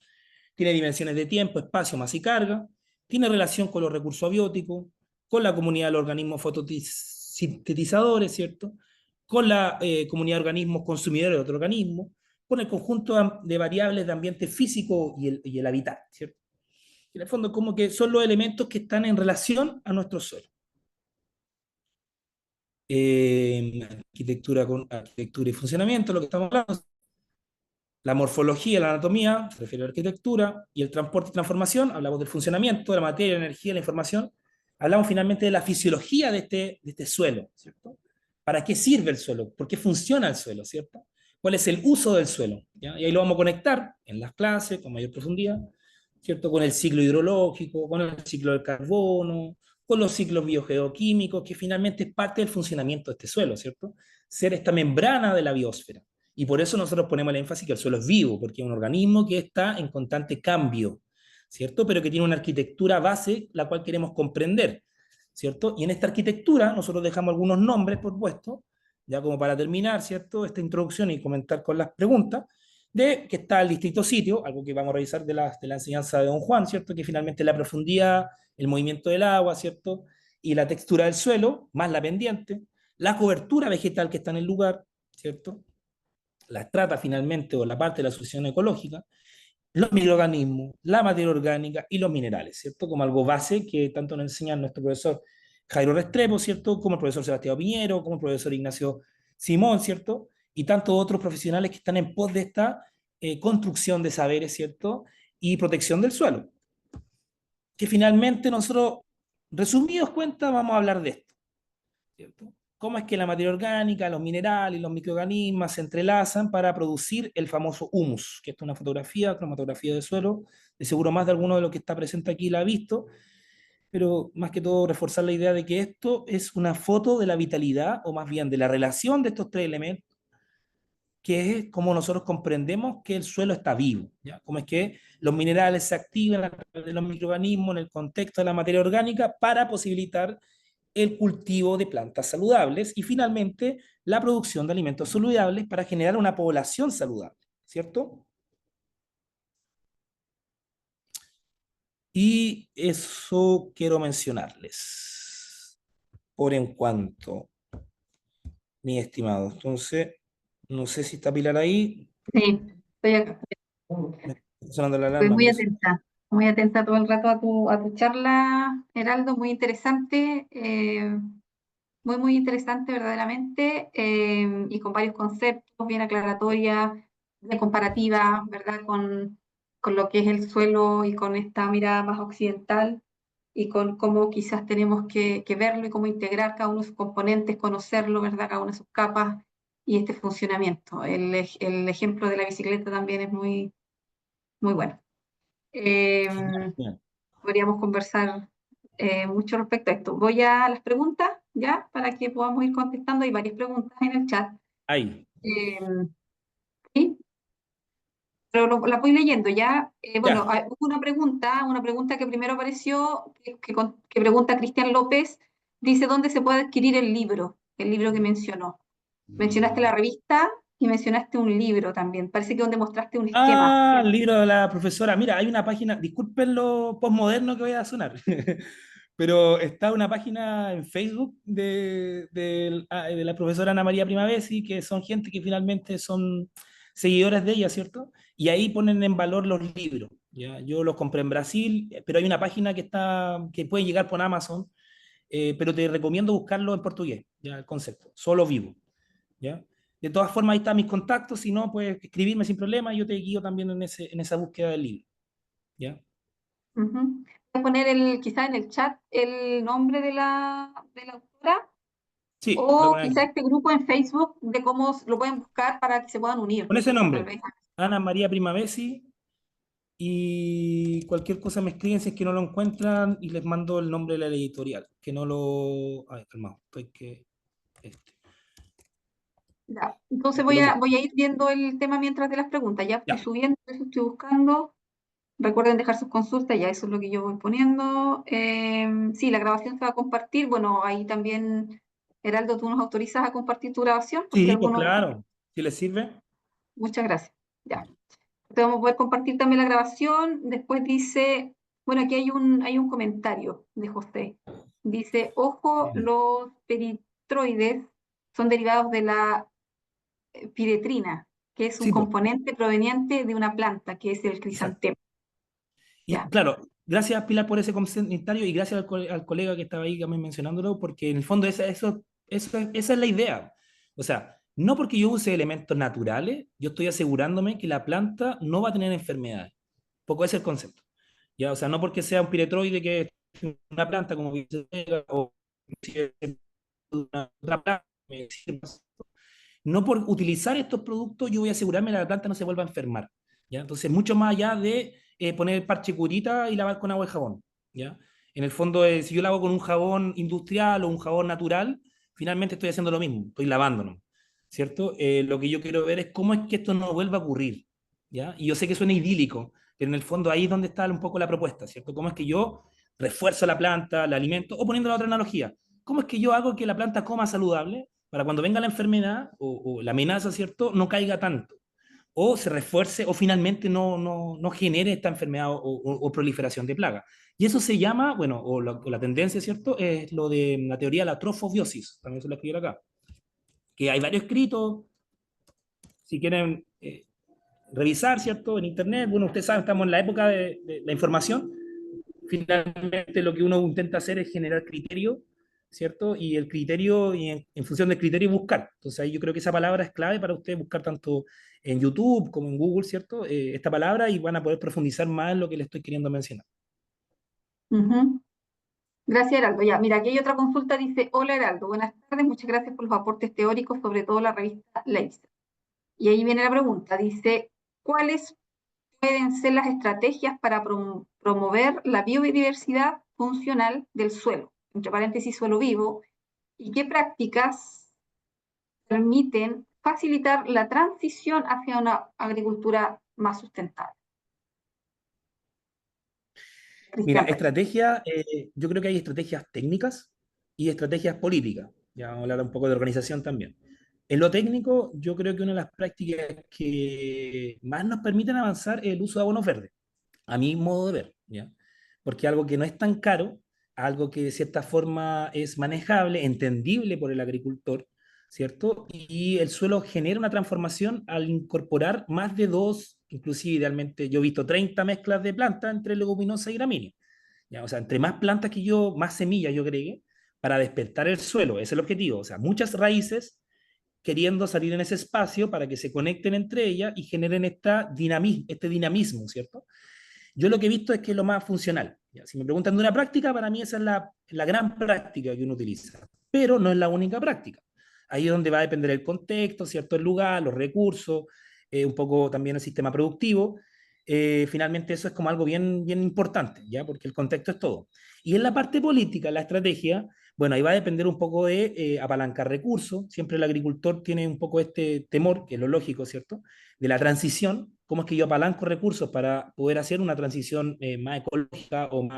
Tiene dimensiones de tiempo, espacio, masa y carga. Tiene relación con los recursos abióticos, con la comunidad de los organismos fotosintetizadores, ¿cierto? Con la comunidad de organismos consumidores de otro organismo, con el conjunto de variables de ambiente físico y el hábitat, ¿cierto? En el fondo, como que son los elementos que están en relación a nuestro suelo. Arquitectura y funcionamiento, lo que estamos hablando, la morfología, la anatomía, se refiere a la arquitectura, y el transporte y transformación, hablamos del funcionamiento, de la materia, la energía, la información, hablamos finalmente de la fisiología de este suelo, ¿cierto? ¿Para qué sirve el suelo? ¿Por qué funciona el suelo, ¿cierto? ¿Cuál es el uso del suelo? ¿Ya? Y ahí lo vamos a conectar en las clases con mayor profundidad, ¿cierto? Con el ciclo hidrológico, con el ciclo del carbono, con los ciclos biogeoquímicos, que finalmente es parte del funcionamiento de este suelo, ¿cierto? Ser esta membrana de la biosfera. Y por eso nosotros ponemos el énfasis que el suelo es vivo, porque es un organismo que está en constante cambio, ¿cierto? Pero que tiene una arquitectura base, la cual queremos comprender, ¿cierto? Y en esta arquitectura nosotros dejamos algunos nombres, por supuesto, ya como para terminar, ¿cierto? Esta introducción y comentar con las preguntas, de que está el distrito sitio, algo que vamos a revisar de la enseñanza de Don Juan, ¿cierto? Que finalmente la profundidad, el movimiento del agua, ¿cierto? Y la textura del suelo, más la pendiente, la cobertura vegetal que está en el lugar, ¿cierto? La estrata finalmente, o la parte de la asociación ecológica, los microorganismos, la materia orgánica y los minerales, ¿cierto? Como algo base que tanto nos enseña nuestro profesor Jairo Restrepo, ¿cierto? Como el profesor Sebastián Piñero, como el profesor Ignacio Simón, ¿cierto? Y tantos otros profesionales que están en pos de esta construcción de saberes, ¿cierto? Y protección del suelo. Que finalmente nosotros, resumidos cuentas, vamos a hablar de esto, ¿cierto? Cómo es que la materia orgánica, los minerales y los microorganismos se entrelazan para producir el famoso humus, que es una fotografía, cromatografía de suelo. De seguro más de alguno de los que está presente aquí la ha visto, pero más que todo reforzar la idea de que esto es una foto de la vitalidad, o más bien de la relación de estos tres elementos, que es como nosotros comprendemos que el suelo está vivo, ¿ya? Cómo es que los minerales se activan a través de los microorganismos en el contexto de la materia orgánica para posibilitar el cultivo de plantas saludables y finalmente la producción de alimentos saludables para generar una población saludable, ¿cierto? Y eso quiero mencionarles por en cuanto, mi estimado. Entonces, no sé si está Pilar ahí, Sí, estoy acá. me está sonando la Estoy alarma, por eso. muy atenta todo el rato a tu charla, Heraldo, muy interesante, muy interesante verdaderamente, y con varios conceptos bien aclaratorias, de comparativa, ¿verdad? Con lo que es el suelo y con esta mirada más occidental y con cómo quizás tenemos que verlo y cómo integrar cada uno de sus componentes, conocerlo, ¿verdad? Cada una de sus capas y este funcionamiento. El ejemplo de la bicicleta también es muy bueno. Genial, Eh, genial. Podríamos conversar mucho respecto a esto. Voy a las preguntas, ¿ya? Para que podamos ir contestando. Hay varias preguntas en el chat. Ahí, Eh, ¿Sí? Pero la voy leyendo, ¿ya? Bueno, ya. hubo una pregunta que primero apareció, que pregunta Cristian López, dice, ¿dónde se puede adquirir el libro que mencionó? Mencionaste la revista y mencionaste un libro también. Parece que donde mostraste un esquema. Ah, el libro de la profesora. Mira, hay una página, disculpen lo postmoderno que voy a sonar, pero está una página en Facebook de la profesora Ana María Primavesi, que son gente que finalmente son seguidores de ella, ¿cierto? Y ahí ponen en valor los libros. ¿Ya? Yo los compré en Brasil, pero hay una página que puede llegar por Amazon, pero te recomiendo buscarlo en portugués, ya el concepto, solo vivo. ¿Ya? De todas formas, ahí están mis contactos, si no, puedes escribirme sin problema, yo te guío también en esa búsqueda del libro. ¿Ya? Ujú. Voy a poner quizá en el chat el nombre de la autora Sí, lo voy a o poner quizá aquí. este grupo en Facebook de cómo lo pueden buscar para que se puedan unir, Con ese tal nombre, vez. Ana María Primavesi, y cualquier cosa me escriben si es que no lo encuentran y les mando el nombre de la editorial, que no lo... Ay, calmado, estoy que... Este, Ya. Entonces que lo busco. voy a ir viendo el tema mientras de las preguntas. Ya estoy Ya, subiendo, eso estoy buscando. Recuerden dejar sus consultas, ya eso es lo que yo voy poniendo. Sí, la grabación se va a compartir. Bueno, ahí también, Heraldo, tú nos autorizas a compartir tu grabación, por si sí, pues alguno. claro, si les sirve. Muchas gracias. Ya. Entonces vamos a poder compartir también la grabación. Después dice, bueno, aquí hay un comentario de José. Dice, ojo, los peritroides son derivados de la piretrina, que es un Sí, pues. componente proveniente de una planta, que es el Exacto. crisantemo. Y Ya. claro, gracias Pilar por ese comentario y gracias al colega que estaba ahí también mencionándolo, porque en el fondo esa es la idea. O sea, no porque yo use elementos naturales, yo estoy asegurándome que la planta no va a tener enfermedades. Poco ese es el concepto. ¿Ya? O sea, no porque sea un piretroide que es una planta como Vicenega o si es una otra planta, no por utilizar estos productos yo voy a asegurarme que la planta no se vuelva a enfermar. ¿Ya? Entonces, mucho más allá de poner el parche curita y lavar con agua y jabón. ¿Ya? En el fondo, si yo lavo con un jabón industrial o un jabón natural, finalmente estoy haciendo lo mismo, estoy lavándonos. ¿Cierto? Lo que yo quiero ver es cómo es que esto no vuelva a ocurrir. ¿Ya? Y yo sé que suena idílico, pero en el fondo ahí es donde está un poco la propuesta, ¿cierto? ¿Cómo es que yo refuerzo la planta, la alimento? O poniendo la otra analogía, ¿cómo es que yo hago que la planta coma saludable para cuando venga la enfermedad o la amenaza, ¿cierto?, no caiga tanto, o se refuerce, o finalmente no genere esta enfermedad o proliferación de plagas. Y eso se llama, bueno, o la tendencia, ¿cierto?, es lo de la teoría de la trofobiosis, también se lo escribo acá, que hay varios escritos, si quieren revisar, ¿cierto?, en Internet, bueno, ustedes saben, estamos en la época de la información, finalmente lo que uno intenta hacer es generar criterio, ¿cierto? Y el criterio, y en función del criterio, buscar. Entonces ahí yo creo que esa palabra es clave para ustedes buscar tanto en YouTube como en Google, ¿cierto? Esta palabra y van a poder profundizar más en lo que les estoy queriendo mencionar. Ujú. Gracias, Heraldo. Ya, mira, aquí hay otra consulta, dice, hola, Heraldo, buenas tardes, muchas gracias por los aportes teóricos, sobre todo la revista Laser. Y ahí viene la pregunta, dice, ¿cuáles pueden ser las estrategias para promover la biodiversidad funcional del suelo? Entre paréntesis, suelo vivo. ¿Y qué prácticas permiten facilitar la transición hacia una agricultura más sustentable? Mira, Cristian Rey. estrategia, yo creo que hay estrategias técnicas y estrategias políticas. Ya vamos a hablar un poco de organización también. En lo técnico, yo creo que una de las prácticas que más nos permiten avanzar es el uso de abonos verdes, a mi modo de ver, ¿ya? Porque algo que no es tan caro, algo que de cierta forma es manejable, entendible por el agricultor, ¿cierto? Y el suelo genera una transformación al incorporar más de dos, inclusive idealmente yo he visto 30 mezclas de plantas entre leguminosa y gramínea. ¿Ya? O sea, entre más plantas que yo, más semillas yo agregue para despertar el suelo, ese es el objetivo. O sea, muchas raíces queriendo salir en ese espacio para que se conecten entre ellas y generen este dinamismo, ¿cierto? Yo lo que he visto es que es lo más funcional. ¿Ya? Si me preguntan de una práctica, para mí esa es la gran práctica que uno utiliza, pero no es la única práctica. Ahí es donde va a depender el contexto, ¿cierto? El lugar, los recursos, un poco también el sistema productivo. Finalmente eso es como algo bien, bien importante, ¿ya? Porque el contexto es todo. Y en la parte política, la estrategia, bueno, ahí va a depender un poco de apalancar recursos. Siempre el agricultor tiene un poco este temor, que es lo lógico, ¿cierto? De la transición, cómo es que yo apalanco recursos para poder hacer una transición más ecológica o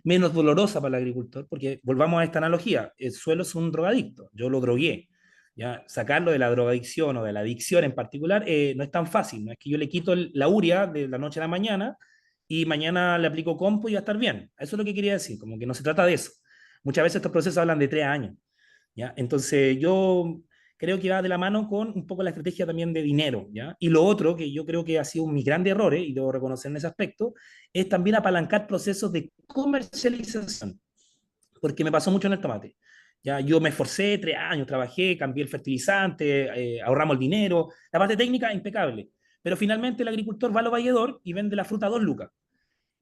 menos dolorosa para el agricultor, porque volvamos a esta analogía, el suelo es un drogadicto, yo lo drogué, ¿ya? Sacarlo de la drogadicción o de la adicción en particular no es tan fácil, no es que yo le quito la urea de la noche a la mañana y mañana le aplico compo y va a estar bien, eso es lo que quería decir, como que no se trata de eso. Muchas veces estos procesos hablan de 3 años, ¿ya? Entonces yo creo que va de la mano con un poco la estrategia también de dinero, ¿ya? Y lo otro, que yo creo que ha sido mis grandes errores, y debo reconocer en ese aspecto, es también apalancar procesos de comercialización, porque me pasó mucho en el tomate. Ya, yo me esforcé 3 años, trabajé, cambié el fertilizante, ahorramos el dinero, la parte técnica impecable. Pero finalmente el agricultor va al valledor y vende la fruta a 2 lucas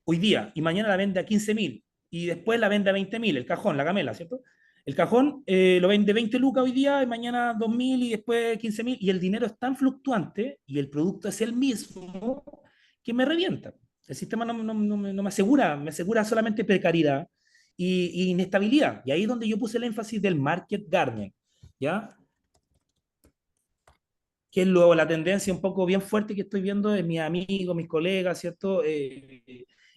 hoy día y mañana la vende a 15.000 y después la vende a 20.000, el cajón, la gamela, ¿cierto? El cajón lo vende 20 lucas hoy día y mañana 2.000 y después 15.000 y el dinero es tan fluctuante y el producto es el mismo que me revienta. El sistema no me asegura, me asegura solamente precariedad y inestabilidad. Y ahí es donde yo puse el énfasis del market garden, ¿ya? Que es luego la tendencia un poco bien fuerte que estoy viendo de mis amigos, mis colegas, ¿cierto?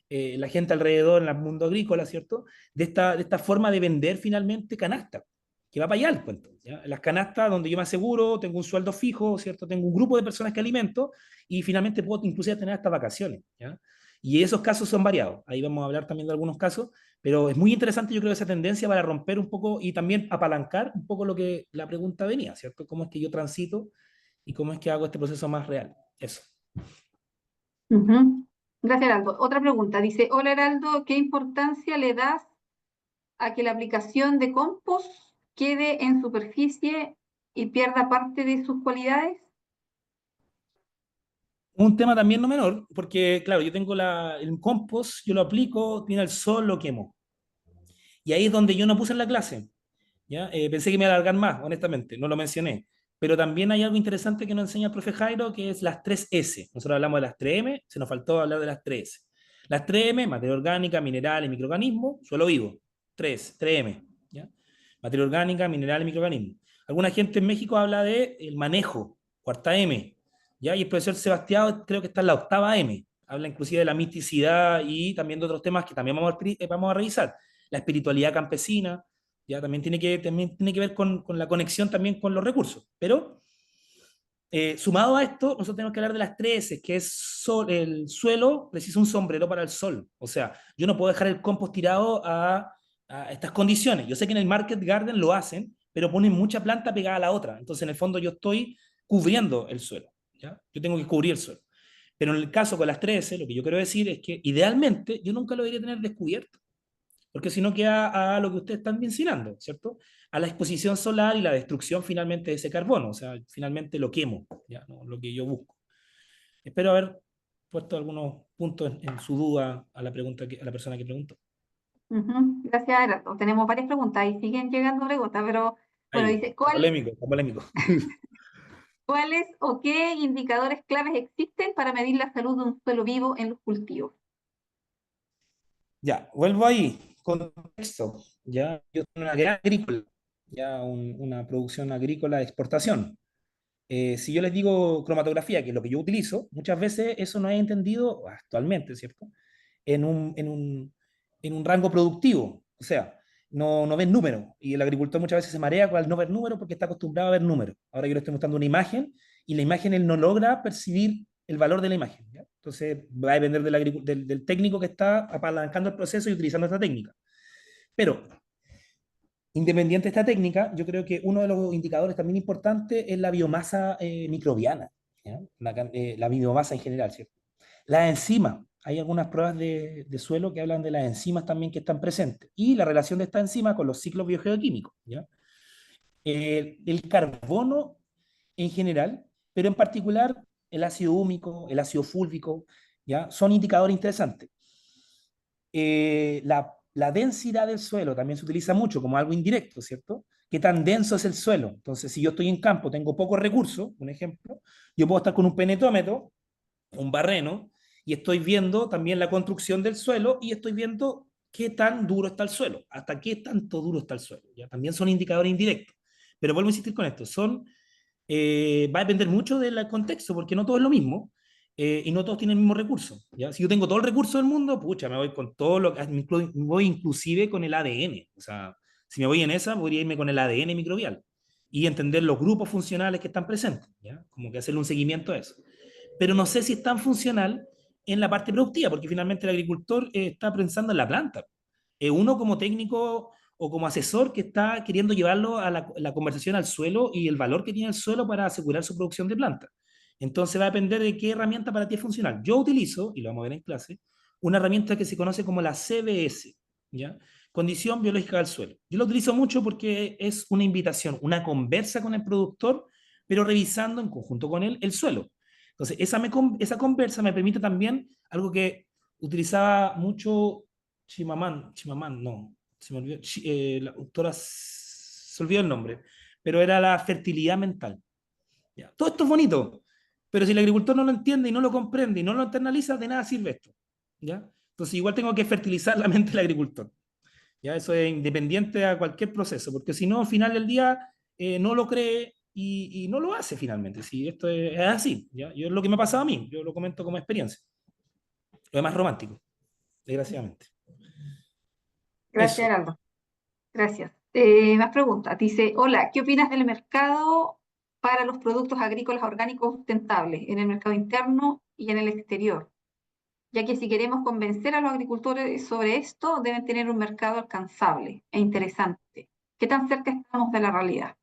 La gente alrededor en el mundo agrícola, ¿cierto? De esta forma de vender finalmente canasta, que va para allá el cuento, ¿ya? Las canastas donde yo me aseguro, tengo un sueldo fijo, ¿cierto? Tengo un grupo de personas que alimento y finalmente puedo inclusive tener hasta vacaciones, ¿ya? Y esos casos son variados. Ahí vamos a hablar también de algunos casos, pero es muy interesante yo creo esa tendencia para romper un poco y también apalancar un poco lo que la pregunta venía, ¿cierto? ¿Cómo es que yo transito y cómo es que hago este proceso más real? Eso. Ujú. Gracias, Heraldo. Otra pregunta. Dice, hola, Heraldo, ¿qué importancia le das a que la aplicación de compost quede en superficie y pierda parte de sus cualidades? Un tema también no menor, porque claro, yo tengo el compost, yo lo aplico, tiene el sol, lo quemo. Y ahí es donde yo no puse en la clase, ¿ya? Pensé que me iba a alargar más, honestamente, no lo mencioné. Pero también hay algo interesante que nos enseña el profe Jairo, que es las 3S. Nosotros hablamos de las 3M, se nos faltó hablar de las 3S. Las 3M, materia orgánica, minerales, microorganismos, suelo vivo. 3M, ¿ya? Materia orgánica, minerales, microorganismos. Alguna gente en México habla de el manejo, cuarta M, ¿ya? Y el profesor Sebastián creo que está en la octava M. Habla inclusive de la misticidad y también de otros temas que también vamos a revisar. La espiritualidad campesina, ya también tiene que ver con la conexión también con los recursos. Pero sumado a esto, nosotros tenemos que hablar de las 13, que es el suelo precisa un sombrero para el sol. O sea, yo no puedo dejar el compost tirado a estas condiciones. Yo sé que en el Market Garden lo hacen, pero ponen mucha planta pegada a la otra. Entonces, en el fondo, yo estoy cubriendo el suelo, ¿ya? Yo tengo que cubrir el suelo. Pero en el caso con las 13, lo que yo quiero decir es que idealmente yo nunca lo debería tener descubierto, porque si no queda a lo que ustedes están mencionando, ¿cierto? A la exposición solar y la destrucción finalmente de ese carbono, o sea, finalmente lo quemo, ya, ¿no? Lo que yo busco. Espero haber puesto algunos puntos en su duda a la pregunta a la persona que preguntó. Ujú. Gracias, Heraldo. Tenemos varias preguntas y siguen llegando preguntas, pero bueno, Ahí, dice, está polémico, está polémico. ¿cuáles o qué indicadores claves existen para medir la salud de un suelo vivo en los cultivos? Ya, vuelvo ahí, contexto. Ya, yo tengo una gran agrícola, ya una producción agrícola de exportación. Si yo les digo cromatografía, que es lo que yo utilizo, muchas veces eso no es entendido actualmente, ¿cierto? En un rango productivo. O sea, no ven números. Y el agricultor muchas veces se marea al no ver números porque está acostumbrado a ver números. Ahora yo le estoy mostrando una imagen y la imagen él no logra percibir el valor de la imagen, ¿ya? Entonces va a depender del técnico que está apalancando el proceso y utilizando esta técnica. Pero independiente de esta técnica, yo creo que uno de los indicadores también importantes es la biomasa microbiana, ¿ya? La biomasa en general, ¿cierto? Las enzimas, hay algunas pruebas de suelo que hablan de las enzimas también que están presentes y la relación de esta enzima con los ciclos biogeoquímicos, ¿ya? El carbono en general, pero en particular el ácido húmico, el ácido fúlvico, ¿ya? Son indicadores interesantes. La densidad del suelo también se utiliza mucho como algo indirecto, ¿cierto? ¿Qué tan denso es el suelo? Entonces, si yo estoy en campo, tengo pocos recursos, un ejemplo, yo puedo estar con un penetómetro, un barreno, y estoy viendo también la construcción del suelo y estoy viendo qué tan duro está el suelo, hasta qué tanto duro está el suelo. ¿Ya? También son indicadores indirectos. Pero vuelvo a insistir con esto, va a depender mucho del contexto, porque no todo es lo mismo y no todos tienen el mismo recurso. ¿Ya? Si yo tengo todo el recurso del mundo, pucha, me voy con todo lo que, me voy inclusive con el ADN. O sea, si me voy en esa, podría irme con el ADN microbial y entender los grupos funcionales que están presentes, ¿ya? Como que hacerle un seguimiento a eso. Pero no sé si es tan funcional en la parte productiva, porque finalmente el agricultor está pensando en la planta. Uno como técnico o como asesor que está queriendo llevarlo a la conversación al suelo y el valor que tiene el suelo para asegurar su producción de planta. Entonces va a depender de qué herramienta para ti es funcional. Yo utilizo, y lo vamos a ver en clase, una herramienta que se conoce como la CBS, ¿ya? Condición biológica del suelo. Yo lo utilizo mucho porque es una invitación, una conversa con el productor, pero revisando en conjunto con él el suelo. Entonces, esa conversa me permite también algo que utilizaba mucho Chimamán, no, se me olvidó, la autora se olvidó el nombre, pero era la fertilidad mental. Ya. Todo esto es bonito, pero si el agricultor no lo entiende y no lo comprende y no lo internaliza, de nada sirve esto. ¿ya? Entonces igual tengo que fertilizar la mente del agricultor. ¿Ya? Eso es independiente a cualquier proceso, porque si no, al final del día no lo cree y no lo hace finalmente. Si esto es así, ¿ya? Yo es lo que me ha pasado a mí, yo lo comento como experiencia. Lo demás romántico, desgraciadamente. Gracias, Eso. Heraldo. Gracias. Más preguntas. Dice, hola, ¿qué opinas del mercado para los productos agrícolas orgánicos sustentables en el mercado interno y en el exterior? Ya que si queremos convencer a los agricultores sobre esto, deben tener un mercado alcanzable e interesante. ¿Qué tan cerca estamos de la realidad?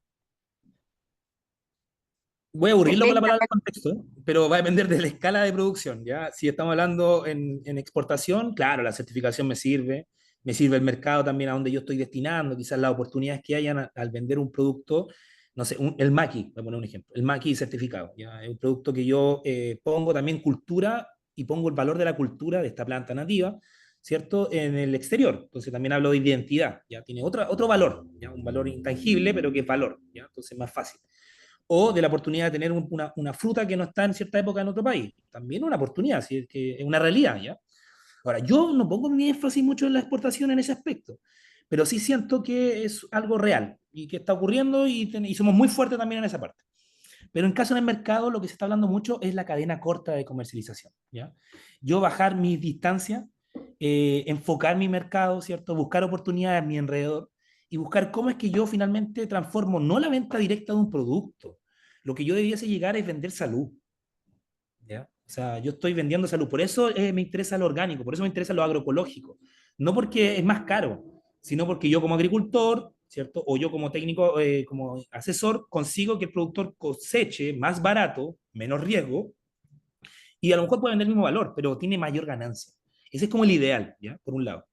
Voy a aburrirlo con la Depende. palabra contexto, ¿eh? Pero va a depender de la escala de producción, ¿ya? Si estamos hablando en exportación, claro, la certificación me sirve el mercado también a donde yo estoy destinando, quizás las oportunidades que hayan al vender un producto, no sé, el maqui, voy a poner un ejemplo, el maqui certificado, ¿ya? Es un producto que yo pongo también cultura y pongo el valor de la cultura de esta planta nativa, ¿cierto? En el exterior, entonces también hablo de identidad, ¿ya? Tiene otro valor, ¿ya? Un valor intangible, pero que es valor, ¿ya? Entonces es más fácil o de la oportunidad de tener una fruta que no está en cierta época en otro país. También una oportunidad, ¿sí? Que es una realidad, ¿ya? Ahora, yo no pongo mi énfasis mucho en la exportación en ese aspecto, pero sí siento que es algo real y que está ocurriendo y somos muy fuertes también en esa parte. Pero en caso del mercado, lo que se está hablando mucho es la cadena corta de comercialización, ¿ya? Yo bajar mis distancias, enfocar mi mercado, ¿cierto? Buscar oportunidades a mi alrededor y buscar cómo es que yo finalmente transformo no la venta directa de un producto. Lo que yo debiese llegar es vender salud, ¿ya? O sea, yo estoy vendiendo salud. Por eso me interesa lo orgánico, por eso me interesa lo agroecológico. No porque es más caro, sino porque yo como agricultor, ¿cierto? O yo como técnico, como asesor, consigo que el productor coseche más barato, menos riesgo, y a lo mejor puede vender el mismo valor, pero tiene mayor ganancia. Ese es como el ideal, ¿ya? Por un lado.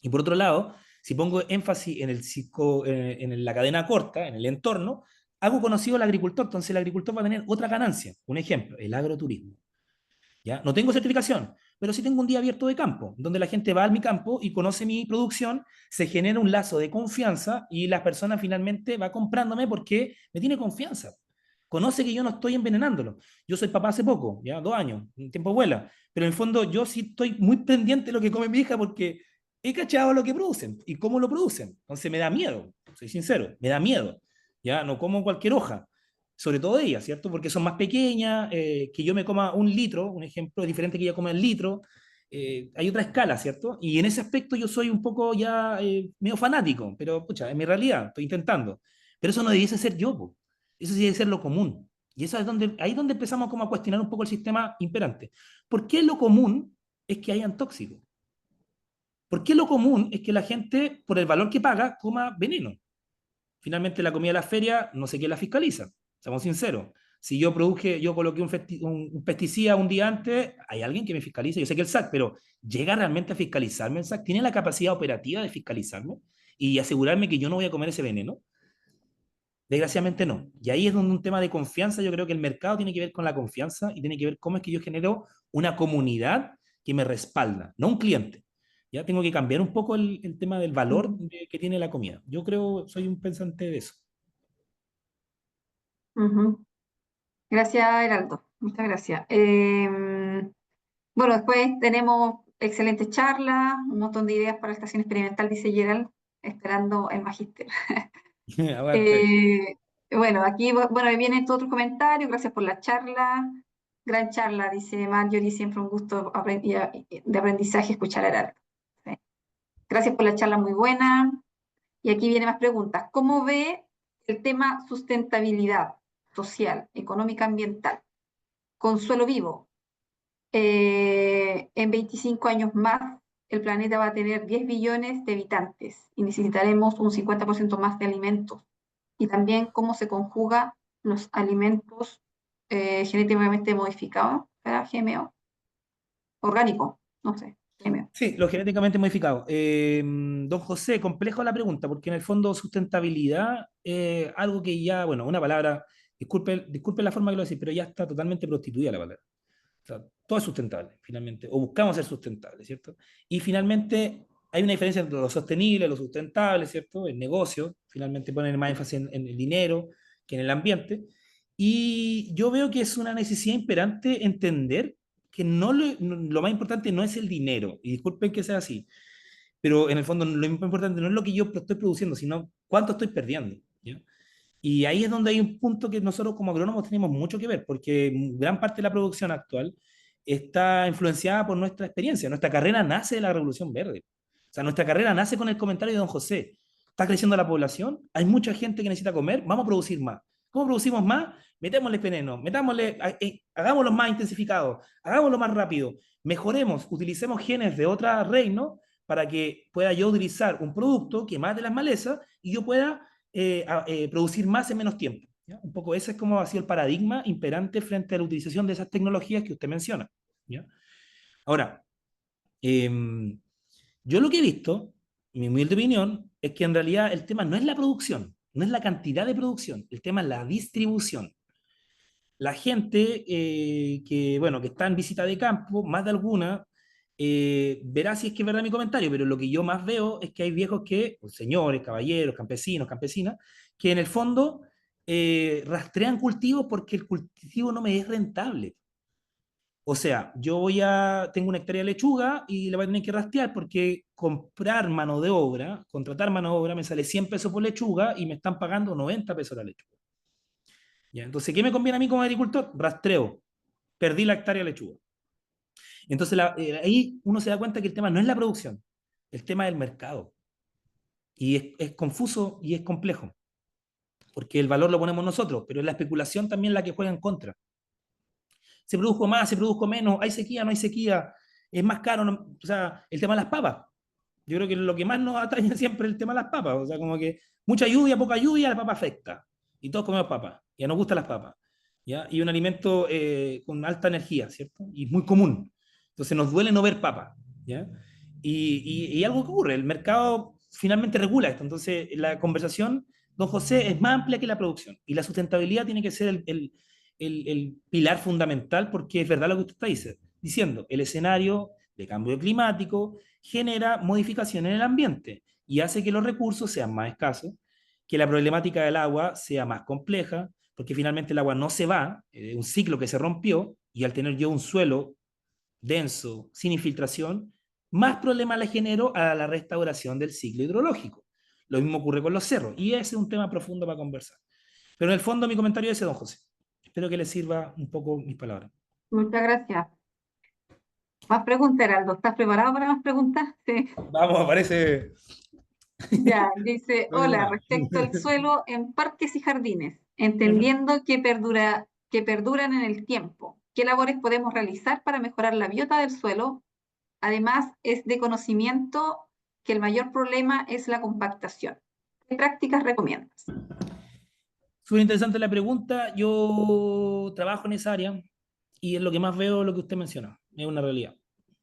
Y por otro lado, si pongo énfasis en la cadena corta, en el entorno, hago conocido al agricultor, entonces el agricultor va a tener otra ganancia. Un ejemplo, el agroturismo. ¿Ya? No tengo certificación, pero sí tengo un día abierto de campo, donde la gente va a mi campo y conoce mi producción, se genera un lazo de confianza y la persona finalmente va comprándome porque me tiene confianza. Conoce que yo no estoy envenenándolo. Yo soy papá hace poco, ya 2 años, un tiempo vuela, pero en el fondo yo sí estoy muy pendiente de lo que come mi hija porque he cachado lo que producen y cómo lo producen. Entonces me da miedo, soy sincero, me da miedo. Ya no como cualquier hoja, sobre todo ellas, ¿cierto? Porque son más pequeñas, que yo me coma 1 litro, un ejemplo, es diferente que ella coma el litro, hay otra escala, ¿cierto? Y en ese aspecto yo soy un poco ya medio fanático, pero pucha, es mi realidad, estoy intentando. Pero eso no debiese ser yo, po. Eso sí debe ser lo común. Y eso es donde, ahí es donde empezamos como a cuestionar un poco el sistema imperante. ¿Por qué lo común es que hayan tóxicos? ¿Por qué lo común es que la gente, por el valor que paga, coma veneno? Finalmente la comida de la feria, no sé quién la fiscaliza, seamos sinceros. Si yo produje, yo coloqué un pesticida un día antes, hay alguien que me fiscaliza, yo sé que el SAC, pero ¿llega realmente a fiscalizarme el SAC? ¿Tiene la capacidad operativa de fiscalizarme y asegurarme que yo no voy a comer ese veneno? Desgraciadamente no. Y ahí es donde un tema de confianza, yo creo que el mercado tiene que ver con la confianza y tiene que ver cómo es que yo genero una comunidad que me respalda, no un cliente. Ya tengo que cambiar un poco el tema del valor que tiene la comida. Yo creo, soy un pensante de eso. Ujú. Gracias, Heraldo. Muchas gracias. Bueno, después tenemos excelentes charlas, un montón de ideas para la estación experimental, dice Gerald, esperando el magíster. Aguante. Eh, bueno, aquí bueno, viene todo otro comentario, gracias por la charla. Gran charla, dice Marjorie, siempre un gusto de aprendizaje escuchar a Heraldo. Sí. Gracias por la charla muy buena. Y aquí vienen más preguntas. ¿Cómo ve el tema sustentabilidad social, económica, ambiental? Con suelo vivo. En 25 años más, el planeta va a tener 10 billones de habitantes y necesitaremos un 50% más de alimentos. Y también cómo se conjuga los alimentos genéticamente modificados, ¿verdad? GMO, orgánico, no sé, GMO. Sí, lo genéticamente modificado. Don José, complejo la pregunta, porque en el fondo sustentabilidad, algo que ya, bueno, una palabra, disculpe la forma que lo decís, pero ya está totalmente prostituida la palabra. O sea, todo es sustentable, finalmente, o buscamos ser sustentables, ¿cierto? Y finalmente hay una diferencia entre lo sostenible, lo sustentable, ¿cierto? El negocio, finalmente ponen más énfasis en el dinero que en el ambiente. Y yo veo que es una necesidad imperante entender que no lo más importante no es el dinero, y disculpen que sea así, pero en el fondo lo más importante no es lo que yo estoy produciendo, sino cuánto estoy perdiendo, ¿ya? Y ahí es donde hay un punto que nosotros como agrónomos tenemos mucho que ver, porque gran parte de la producción actual está influenciada por nuestra experiencia. Nuestra carrera nace de la Revolución Verde. O sea, nuestra carrera nace con el comentario de don José. Está creciendo la población, hay mucha gente que necesita comer, vamos a producir más. ¿Cómo producimos más? Metémosle veneno, hagámoslo más intensificados, hagámoslo más rápido, mejoremos, utilicemos genes de otro reino para que pueda yo utilizar un producto que mate las malezas y yo pueda producir más en menos tiempo. ¿Ya? Un poco ese es como ha sido el paradigma imperante frente a la utilización de esas tecnologías que usted menciona. ¿Ya? Ahora, yo lo que he visto, mi humilde opinión, es que en realidad el tema no es la producción, no es la cantidad de producción, el tema es la distribución. La gente bueno, que está en visita de campo, más de alguna, verá si es que es verdad mi comentario, pero lo que yo más veo es que hay viejos que, pues, señores, caballeros, campesinos, campesinas, que en el fondo rastrean cultivos porque el cultivo no me es rentable. O sea, tengo una hectárea de lechuga y la voy a tener que rastrear porque comprar mano de obra, contratar mano de obra, me sale 100 pesos por lechuga y me están pagando 90 pesos la lechuga. ¿Ya? Entonces, ¿qué me conviene a mí como agricultor? Rastreo. Perdí la hectárea de lechuga. Entonces, ahí uno se da cuenta que el tema no es la producción, el tema es el mercado. Y es confuso y es complejo, porque el valor lo ponemos nosotros, pero es la especulación también la que juega en contra. Se produjo más, se produjo menos, hay sequía, no hay sequía, es más caro, o sea, el tema de las papas. Yo creo que lo que más nos atañe siempre es el tema de las papas, o sea, como que mucha lluvia, poca lluvia, la papa afecta. Y todos comemos papas, ya nos gustan las papas. ¿Ya? Y un alimento con alta energía, ¿cierto? Y muy común. Entonces nos duele no ver papas, ¿ya? Y algo que ocurre, el mercado finalmente regula esto. Entonces la conversación, don José, es más amplia que la producción. Y la sustentabilidad tiene que ser el pilar fundamental, porque es verdad lo que usted está diciendo. El escenario de cambio climático genera modificaciones en el ambiente y hace que los recursos sean más escasos, que la problemática del agua sea más compleja, porque finalmente el agua no se va, es un ciclo que se rompió, y al tener yo un suelo denso, sin infiltración, más problemas le genero a la restauración del ciclo hidrológico. Lo mismo ocurre con los cerros, y ese es un tema profundo para conversar. Pero en el fondo mi comentario es ese, don José. Espero que les sirva un poco mis palabras. Muchas gracias. Más preguntas, Heraldo. ¿Estás preparado para más preguntas? Sí. Vamos, parece... Ya, dice, No digo hola, nada. respecto al suelo en parques y jardines, Ujú. entendiendo que perduran en el tiempo, ¿qué labores podemos realizar para mejorar la biota del suelo? Además, es de conocimiento que el mayor problema es la compactación. ¿Qué prácticas recomiendas? Súper interesante la pregunta. Yo trabajo en esa área y es lo que más veo lo que usted menciona. Es una realidad.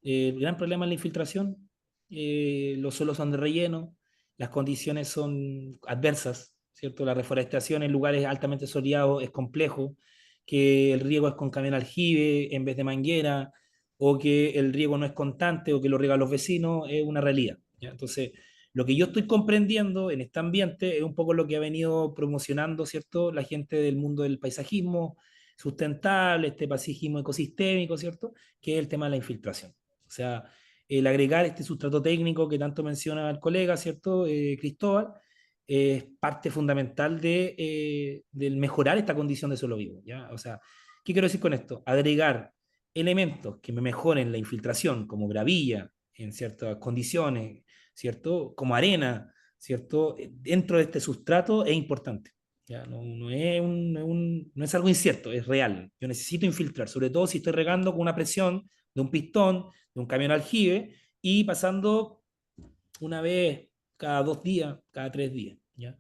El gran problema es la infiltración. Los suelos son de relleno, las condiciones son adversas, ¿cierto? La reforestación en lugares altamente soleados es complejo, que el riego es con camión aljibe en vez de manguera, o que el riego no es constante, o que lo riegan los vecinos, es una realidad. ¿Ya? Entonces, lo que yo estoy comprendiendo en este ambiente es un poco lo que ha venido promocionando, ¿cierto? La gente del mundo del paisajismo sustentable, este paisajismo ecosistémico, ¿cierto? Que es el tema de la infiltración. O sea, el agregar este sustrato técnico que tanto menciona el colega, ¿cierto? Cristóbal, es parte fundamental del mejorar esta condición de suelo vivo, ¿ya? O sea, ¿qué quiero decir con esto? Agregar elementos que me mejoren la infiltración, como gravilla, en ciertas condiciones, ¿cierto? Como arena, ¿cierto? Dentro de este sustrato es importante. ¿Ya? No es algo incierto, es real. Yo necesito infiltrar, sobre todo si estoy regando con una presión de un pistón, de un camión aljibe, y pasando una vez cada 2 días, cada 3 días. ¿Ya?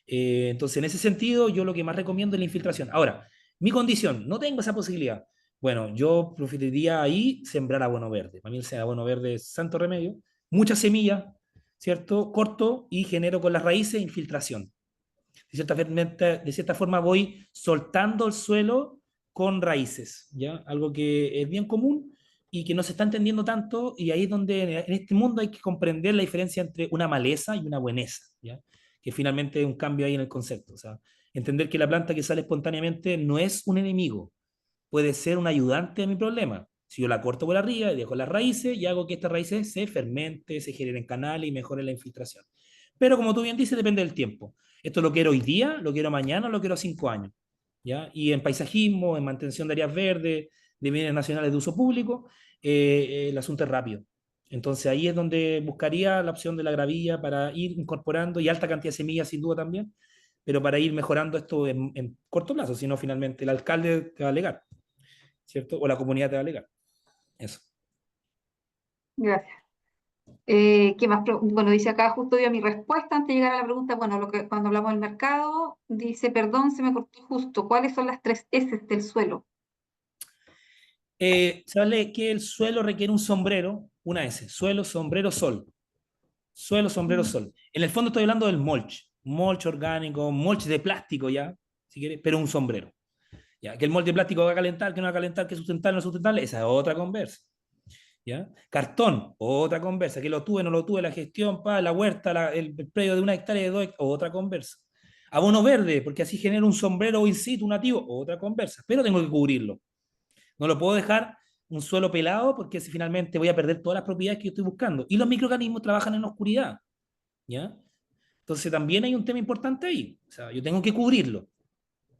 Entonces, en ese sentido, yo lo que más recomiendo es la infiltración. Ahora, mi condición, no tengo esa posibilidad. Bueno, yo preferiría ahí sembrar abono verde. Para mí el abono verde es santo remedio. Muchas semillas, ¿cierto? Corto y genero con las raíces infiltración. De cierta forma voy soltando el suelo con raíces, ¿ya? Algo que es bien común y que no se está entendiendo tanto, y ahí es donde en este mundo hay que comprender la diferencia entre una maleza y una bueneza, ¿ya? Que finalmente es un cambio ahí en el concepto, o sea, entender que la planta que sale espontáneamente no es un enemigo, puede ser un ayudante a mi problema. Si yo la corto por arriba y dejo las raíces y hago que estas raíces se fermenten, se generen canales y mejoren la infiltración. Pero como tú bien dices, depende del tiempo. Esto lo quiero hoy día, lo quiero mañana, lo quiero a 5 años. ¿Ya? Y en paisajismo, en mantención de áreas verdes, de bienes nacionales de uso público, el asunto es rápido. Entonces ahí es donde buscaría la opción de la gravilla para ir incorporando, y alta cantidad de semillas sin duda también, pero para ir mejorando esto en corto plazo, si no finalmente el alcalde te va a alegar, ¿cierto? O la comunidad te va a alegar. Eso. Gracias. ¿Qué más? Bueno, dice acá, justo dio mi respuesta antes de llegar a la pregunta. Bueno, cuando hablamos del mercado, dice, perdón, se me cortó justo. ¿Cuáles son las 3 S del suelo? Se habla que el suelo requiere un sombrero, una S, suelo, sombrero, sol. Suelo, sombrero, Mm. sol. En el fondo estoy hablando del mulch orgánico, mulch de plástico ya, si quieres, pero un sombrero. Ya, que el molde de plástico va a calentar, que no va a calentar, que es sustentable, no es sustentable, esa es otra conversa. ¿Ya? Cartón, otra conversa, que lo tuve, no lo tuve, la gestión, la huerta, el predio de 1 hectárea, de 2 hectáreas, otra conversa. Abono verde, porque así genera un sombrero in situ nativo, otra conversa, pero tengo que cubrirlo. No lo puedo dejar un suelo pelado porque si finalmente voy a perder todas las propiedades que yo estoy buscando. Y los microorganismos trabajan en la oscuridad, ¿ya? Entonces también hay un tema importante ahí. O sea, yo tengo que cubrirlo.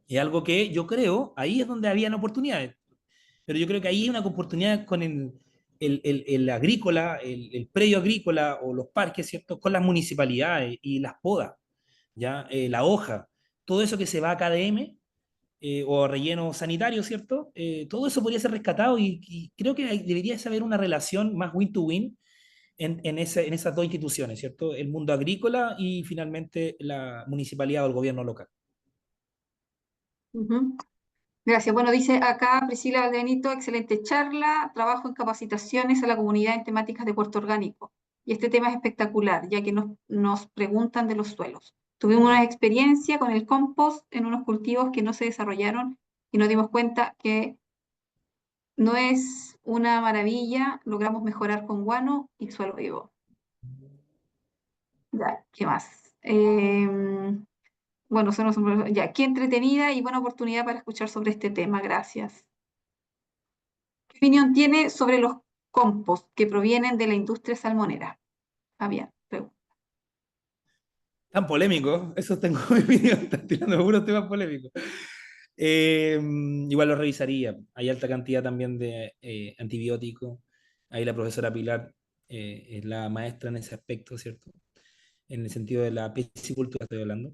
Es algo que yo creo, ahí es donde habían oportunidades. Pero yo creo que ahí hay una oportunidad con el agrícola, el predio agrícola o los parques, ¿cierto? Con las municipalidades y las podas, ¿ya? La hoja, todo eso que se va a KDM o a relleno sanitario, ¿cierto? Todo eso podría ser rescatado y creo que debería haber una relación más win-to-win en esas dos instituciones, ¿cierto? El mundo agrícola y finalmente la municipalidad o el gobierno local. Ujú. Gracias. Bueno, dice acá Priscila Valdebenito, excelente charla, trabajo en capacitaciones a la comunidad en temáticas de puerto orgánico. Y este tema es espectacular, ya que nos preguntan de los suelos. Tuvimos una experiencia con el compost en unos cultivos que no se desarrollaron y nos dimos cuenta que no es una maravilla, logramos mejorar con guano y suelo vivo. Ya, ¿qué más? Bueno, ya, qué entretenida y buena oportunidad para escuchar sobre este tema, gracias. ¿Qué opinión tiene sobre los compost que provienen de la industria salmonera? Fabián, pregunta. Tan polémico, eso tengo mi opinión, están tirando puros temas polémicos. Igual lo revisaría. Hay alta cantidad también de antibióticos. Ahí la profesora Pilar es la maestra en ese aspecto, ¿cierto? En el sentido de la piscicultura estoy hablando.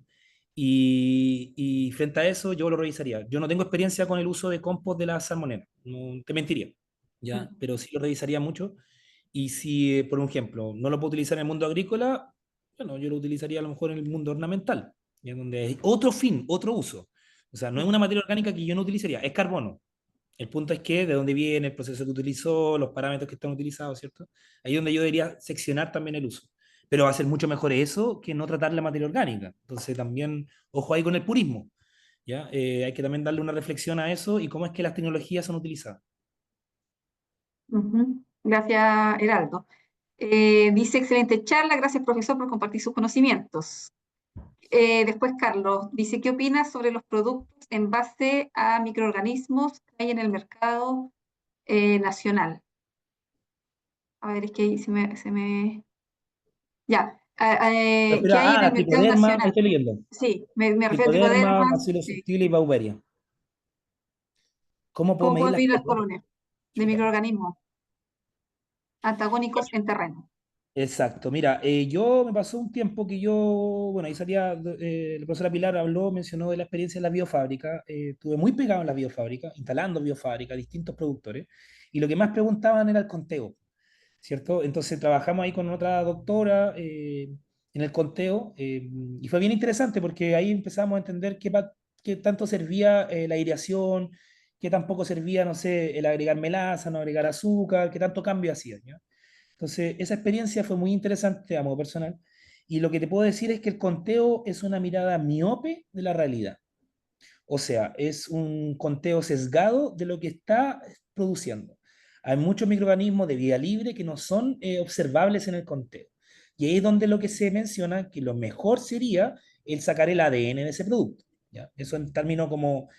Y frente a eso yo lo revisaría. Yo no tengo experiencia con el uso de compost de la salmonera, no te mentiría, ¿ya? Mm. Pero sí lo revisaría mucho. Y si, por ejemplo, no lo puedo utilizar en el mundo agrícola, bueno, yo lo utilizaría a lo mejor en el mundo ornamental, ¿ya? Donde hay otro fin, otro uso. O sea, no es una materia orgánica que yo no utilizaría, es carbono. El punto es que de dónde viene, el proceso que utilizó, los parámetros que están utilizados, ¿cierto? Ahí es donde yo debería seccionar también el uso. Pero va a ser mucho mejor eso que no tratar la materia orgánica. Entonces también, ojo ahí con el purismo, ¿ya? Hay que también darle una reflexión a eso y cómo es que las tecnologías son utilizadas. Ujú. Gracias, Heraldo. Dice, excelente charla, gracias profesor por compartir sus conocimientos. Después Carlos dice, ¿qué opinas sobre los productos en base a microorganismos que hay en el mercado nacional? A ver, es que ahí Ya, ¿qué hay en el La mercado tricoderma, ahí nacional? estoy leyendo. Sí, me refiero a Tricoderma, tricodermas. Bacillus Sí. subtilis y Beauveria. ¿Cómo puedo ¿Cómo medir puedo las medir las colonias? colonias de Chuta. microorganismos antagónicos en terreno? Exacto, mira, yo me pasó un tiempo que yo, bueno, ahí salía, la profesora Pilar habló, mencionó de la experiencia en la biofábrica, estuve muy pegado en la biofábrica, instalando biofábrica, distintos productores, y lo que más preguntaban era el conteo, ¿cierto? Entonces trabajamos ahí con otra doctora en el conteo, y fue bien interesante porque ahí empezamos a entender qué tanto servía la aireación, qué tampoco servía, no sé, el agregar melaza, no agregar azúcar, qué tanto cambio hacía, ¿ya? Entonces, esa experiencia fue muy interesante a modo personal. Y lo que te puedo decir es que el conteo es una mirada miope de la realidad. O sea, es un conteo sesgado de lo que está produciendo. Hay muchos microorganismos de vida libre que no son observables en el conteo. Y ahí es donde lo que se menciona que lo mejor sería el sacar el ADN de ese producto. ¿Ya? Eso en términos como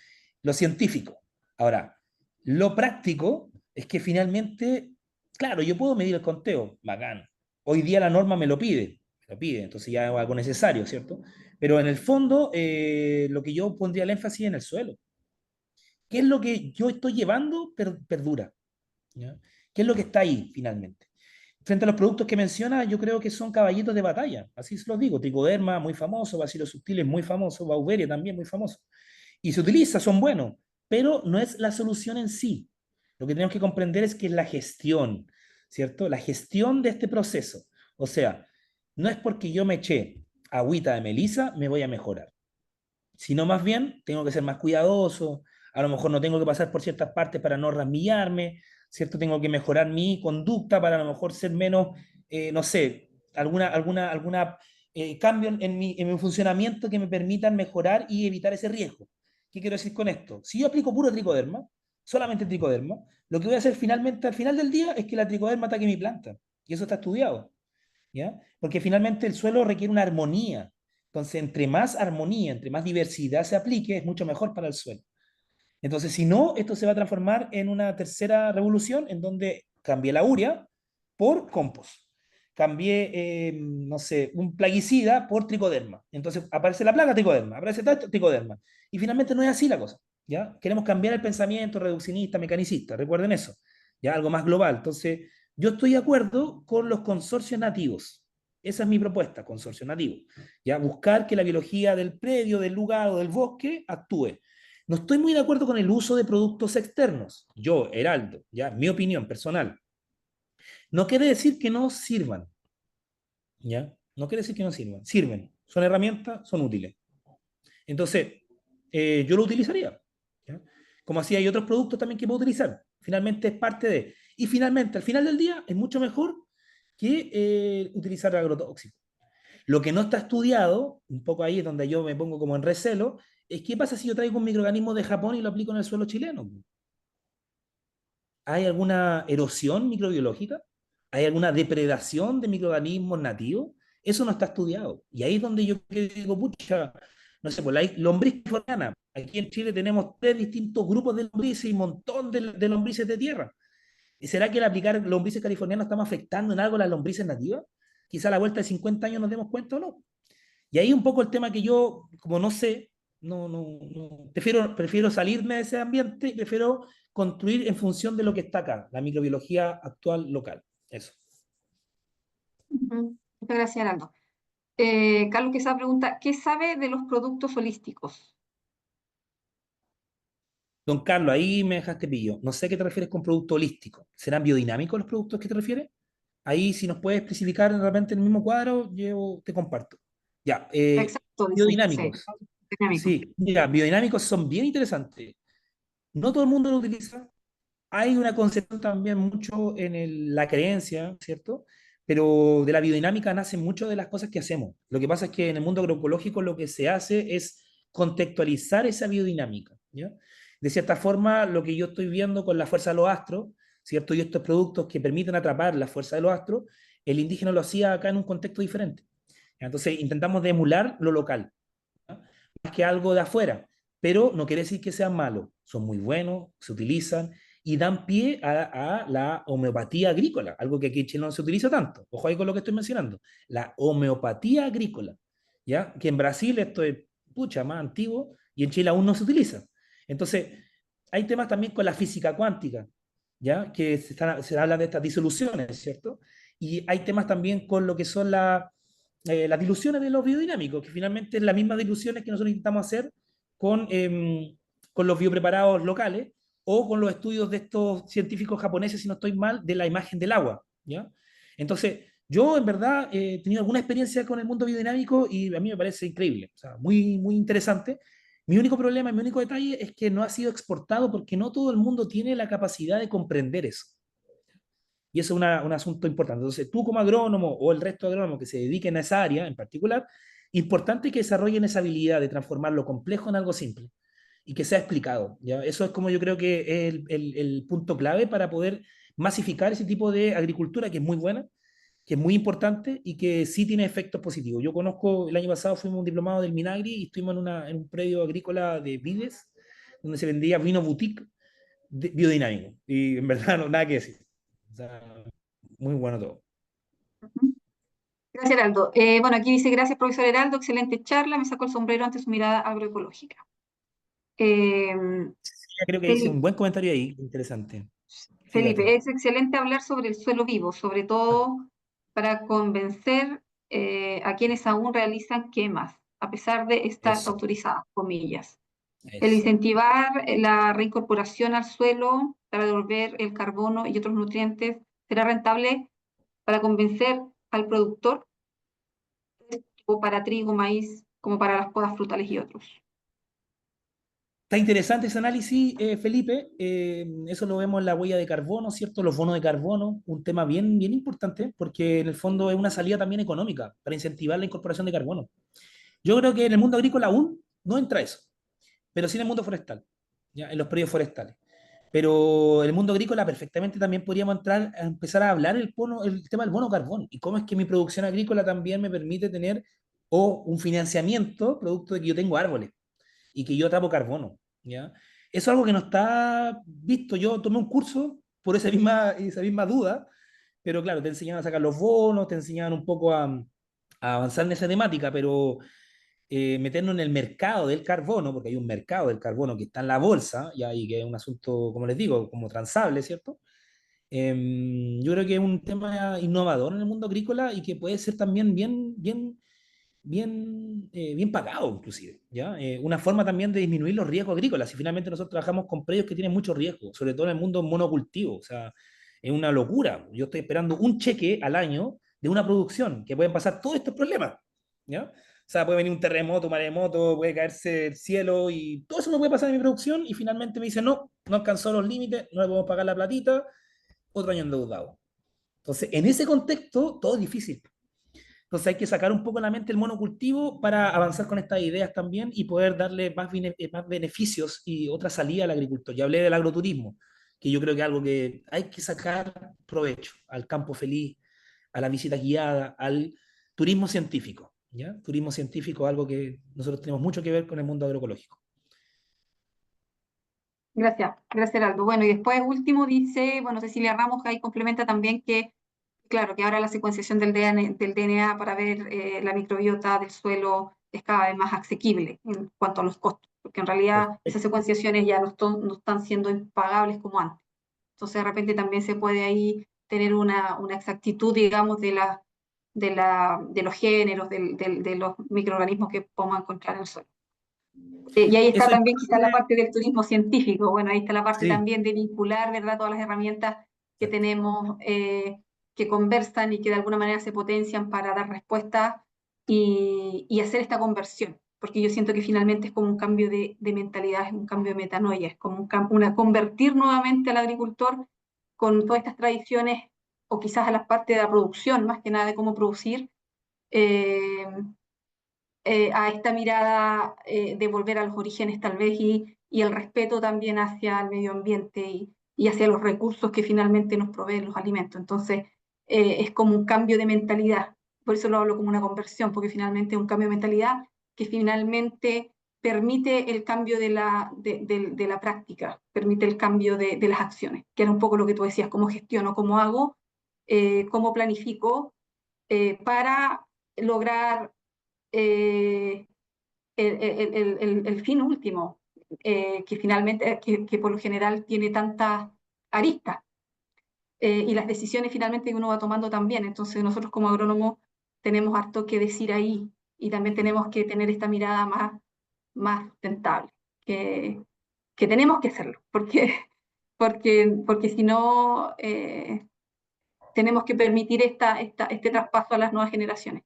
lo científico. Ahora, lo práctico es que finalmente, claro, yo puedo medir el conteo, bacán. Hoy día la norma me lo pide, entonces ya es algo necesario, ¿cierto? Pero en el fondo, lo que yo pondría el énfasis en el suelo. ¿Qué es lo que yo estoy llevando perdura? ¿Ya? ¿Qué es lo que está ahí finalmente? Frente a los productos que menciona, yo creo que son caballitos de batalla, así se los digo. Tricoderma, muy famoso, Bacillus subtilis, muy famoso, Beauveria también, muy famoso. Y se utiliza, son buenos, pero no es la solución en sí. Lo que tenemos que comprender es que es la gestión, ¿cierto? La gestión de este proceso. O sea, no es porque yo me eché agüita de melisa, me voy a mejorar, sino más bien tengo que ser más cuidadoso, a lo mejor no tengo que pasar por ciertas partes para no rasmillarme, ¿cierto? Tengo que mejorar mi conducta para a lo mejor ser menos, no sé, alguna cambio en mi funcionamiento que me permitan mejorar y evitar ese riesgo. ¿Qué quiero decir con esto? Si yo aplico puro tricoderma, solamente tricoderma, lo que voy a hacer finalmente al final del día es que la tricoderma ataque mi planta. Y eso está estudiado. ¿Ya? Porque finalmente el suelo requiere una armonía. Entonces, entre más armonía, entre más diversidad se aplique, es mucho mejor para el suelo. Entonces, si no, esto se va a transformar en una tercera revolución en donde cambié la urea por compost. Cambié, no sé, un plaguicida por tricoderma. Entonces, aparece la plaga tricoderma, aparece tal tricoderma. Y finalmente no es así la cosa. ¿Ya? Queremos cambiar el pensamiento reduccionista, mecanicista. Recuerden eso. ¿Ya? Algo más global. Entonces, yo estoy de acuerdo con los consorcios nativos. Esa es mi propuesta, consorcio nativo. ¿Ya? Buscar que la biología del predio, del lugar o del bosque actúe. No estoy muy de acuerdo con el uso de productos externos. Yo, Heraldo, ya, mi opinión personal. No quiere decir que no sirvan, ¿ya? No quiere decir que no sirvan. Sirven. Son herramientas, son útiles. Entonces, yo lo utilizaría, ¿ya? Como así hay otros productos también que puedo utilizar. Finalmente es parte de... Y finalmente, al final del día, es mucho mejor que utilizar agrotóxicos. Lo que no está estudiado, un poco ahí es donde yo me pongo como en recelo, es qué pasa si yo traigo un microorganismo de Japón y lo aplico en el suelo chileno. ¿Hay alguna erosión microbiológica? ¿Hay alguna depredación de microorganismos nativos? Eso no está estudiado. Y ahí es donde yo digo, pucha, no sé, pues la lombriz californiana. Aquí en Chile tenemos tres distintos grupos de lombrices y un montón de lombrices de tierra. ¿Y será que el aplicar lombrices californianas estamos afectando en algo las lombrices nativas? Quizá a la vuelta de 50 años nos demos cuenta o no. Y ahí un poco el tema que yo, como no sé, prefiero salirme de ese ambiente y prefiero construir en función de lo que está acá, la microbiología actual local. Eso. Ujú. Muchas gracias, Araldo. Carlos quizá pregunta, ¿qué sabe de los productos holísticos? Don Carlos, ahí me dejaste pillo. No sé a qué te refieres con producto holístico. ¿Serán biodinámicos los productos que te refieres? Ahí, si nos puedes especificar realmente en el mismo cuadro, yo te comparto. Ya, Exacto, dice, sí, biodinámicos. dinámico. Sí, mira, biodinámicos son bien interesantes. No todo el mundo lo utiliza. Hay una concepción también mucho en la creencia, ¿cierto? Pero de la biodinámica nacen mucho de las cosas que hacemos. Lo que pasa es que en el mundo agroecológico lo que se hace es contextualizar esa biodinámica, ¿ya? De cierta forma, lo que yo estoy viendo con la fuerza de los astros, ¿cierto? Y estos productos que permiten atrapar la fuerza de los astros, el indígena lo hacía acá en un contexto diferente. ¿Ya? Entonces, intentamos de emular lo local, ¿ya? Más que algo de afuera, pero no quiere decir que sean malos, son muy buenos, se utilizan y dan pie a la homeopatía agrícola, algo que aquí en Chile no se utiliza tanto. Ojo ahí con lo que estoy mencionando, la homeopatía agrícola, ¿ya? Que en Brasil esto es pucha más antiguo y en Chile aún no se utiliza. Entonces, hay temas también con la física cuántica, ¿ya? Que se habla de estas disoluciones, ¿cierto? Y hay temas también con lo que son las diluciones de los biodinámicos, que finalmente es las mismas diluciones que nosotros intentamos hacer con los biopreparados locales o con los estudios de estos científicos japoneses, si no estoy mal, de la imagen del agua, ¿ya? Entonces, yo en verdad he tenido alguna experiencia con el mundo biodinámico y a mí me parece increíble, o sea, muy, muy interesante. Mi único problema, mi único detalle es que no ha sido exportado porque no todo el mundo tiene la capacidad de comprender eso. Y eso es un asunto importante. Entonces, tú como agrónomo o el resto de agrónomos que se dediquen a esa área en particular, importante que desarrollen esa habilidad de transformar lo complejo en algo simple y que sea explicado, ¿ya? Eso es como yo creo que es el punto clave para poder masificar ese tipo de agricultura que es muy buena, que es muy importante y que sí tiene efectos positivos. Yo conozco, el año pasado fuimos un diplomado del Minagri y estuvimos en un predio agrícola de Vides, donde se vendía vino boutique biodinámico. Y en verdad no, nada que decir. O sea, muy bueno todo. Ujú. Gracias, Heraldo. Bueno, aquí dice, gracias, profesor Heraldo, excelente charla, me saco el sombrero ante su mirada agroecológica. Eh, Ya creo que hice un buen comentario ahí, interesante. Felipe, Fíjate. es excelente hablar sobre el suelo vivo, sobre Ah, todo para convencer a quienes aún realizan quemas, a pesar de estar eso, autorizadas, comillas. El eso. incentivar la reincorporación al suelo para devolver el carbono y otros nutrientes será rentable para convencer al productor o para trigo, maíz, como para las podas frutales y otros. Está interesante ese análisis, Felipe. Eso lo vemos en la huella de carbono, ¿cierto? Los bonos de carbono, un tema bien, bien importante, porque en el fondo es una salida también económica para incentivar la incorporación de carbono. Yo creo que en el mundo agrícola aún no entra eso, pero sí en el mundo forestal, ¿ya? En los predios forestales. Pero en el mundo agrícola perfectamente también podríamos entrar a empezar a hablar el tema del bono carbono y cómo es que mi producción agrícola también me permite tener o un financiamiento producto de que yo tengo árboles y que yo atrapo carbono, ¿ya? Eso es algo que no está visto. Yo tomé un curso por esa misma duda, pero claro, te enseñaban a sacar los bonos, te enseñaban un poco a avanzar en esa temática, pero meternos en el mercado del carbono, porque hay un mercado del carbono que está en la bolsa, y ahí que es un asunto, como les digo, como transable, ¿cierto? Yo creo que es un tema innovador en el mundo agrícola y que puede ser también bien pagado, inclusive, ¿ya? Una forma también de disminuir los riesgos agrícolas. Si finalmente nosotros trabajamos con predios que tienen mucho riesgo, sobre todo en el mundo monocultivo, o sea, es una locura. Yo estoy esperando un cheque al año de una producción que pueden pasar todos estos problemas, ¿ya? O sea, puede venir un terremoto, un maremoto, puede caerse el cielo y todo eso me puede pasar en mi producción y finalmente me dicen, no, no alcanzó los límites, no le podemos pagar la platita, otro año endeudado. Entonces, en ese contexto, todo es difícil. Entonces hay que sacar un poco la mente el monocultivo para avanzar con estas ideas también y poder darle más beneficios y otra salida al agricultor. Ya hablé del agroturismo, que yo creo que es algo que hay que sacar provecho al campo feliz, a la visita guiada, al turismo científico. ¿Ya? Turismo científico es algo que nosotros tenemos mucho que ver con el mundo agroecológico. Gracias, gracias, Heraldo. Bueno, y después último dice, bueno, Cecilia Ramos ahí complementa también que, claro, que ahora la secuenciación del DNA para ver la microbiota del suelo es cada vez más asequible en cuanto a los costos, porque en realidad esas Perfecto. secuenciaciones ya no están siendo impagables como antes. Entonces, de repente también se puede ahí tener una exactitud, digamos, de los géneros, de los microorganismos que podemos encontrar en el suelo. Y ahí está Eso es también quizás la importante. parte del turismo científico. Bueno, ahí está la parte Sí, también de vincular, ¿verdad? Todas las herramientas que exacto. tenemos que conversan y que de alguna manera se potencian para dar respuestas y hacer esta conversión. Porque yo siento que finalmente es como un cambio de mentalidad, es un cambio de metanoia, es como convertir nuevamente al agricultor con todas estas tradiciones o quizás a las partes de la producción, más que nada de cómo producir, eh, a esta mirada de volver a los orígenes tal vez y el respeto también hacia el medio ambiente y hacia los recursos que finalmente nos proveen los alimentos. Entonces, es como un cambio de mentalidad. Por eso lo hablo como una conversión, porque finalmente es un cambio de mentalidad que finalmente permite el cambio de la práctica, permite el cambio de las acciones, que era un poco lo que tú decías, cómo gestiono, cómo hago, cómo planifico para lograr eh, el fin último, que finalmente, que por lo general tiene tantas aristas, y las decisiones finalmente que uno va tomando también. Entonces nosotros como agrónomos tenemos harto que decir ahí y también tenemos que tener esta mirada más sustentable, que tenemos que hacerlo, porque si no, tenemos que permitir este traspaso a las nuevas generaciones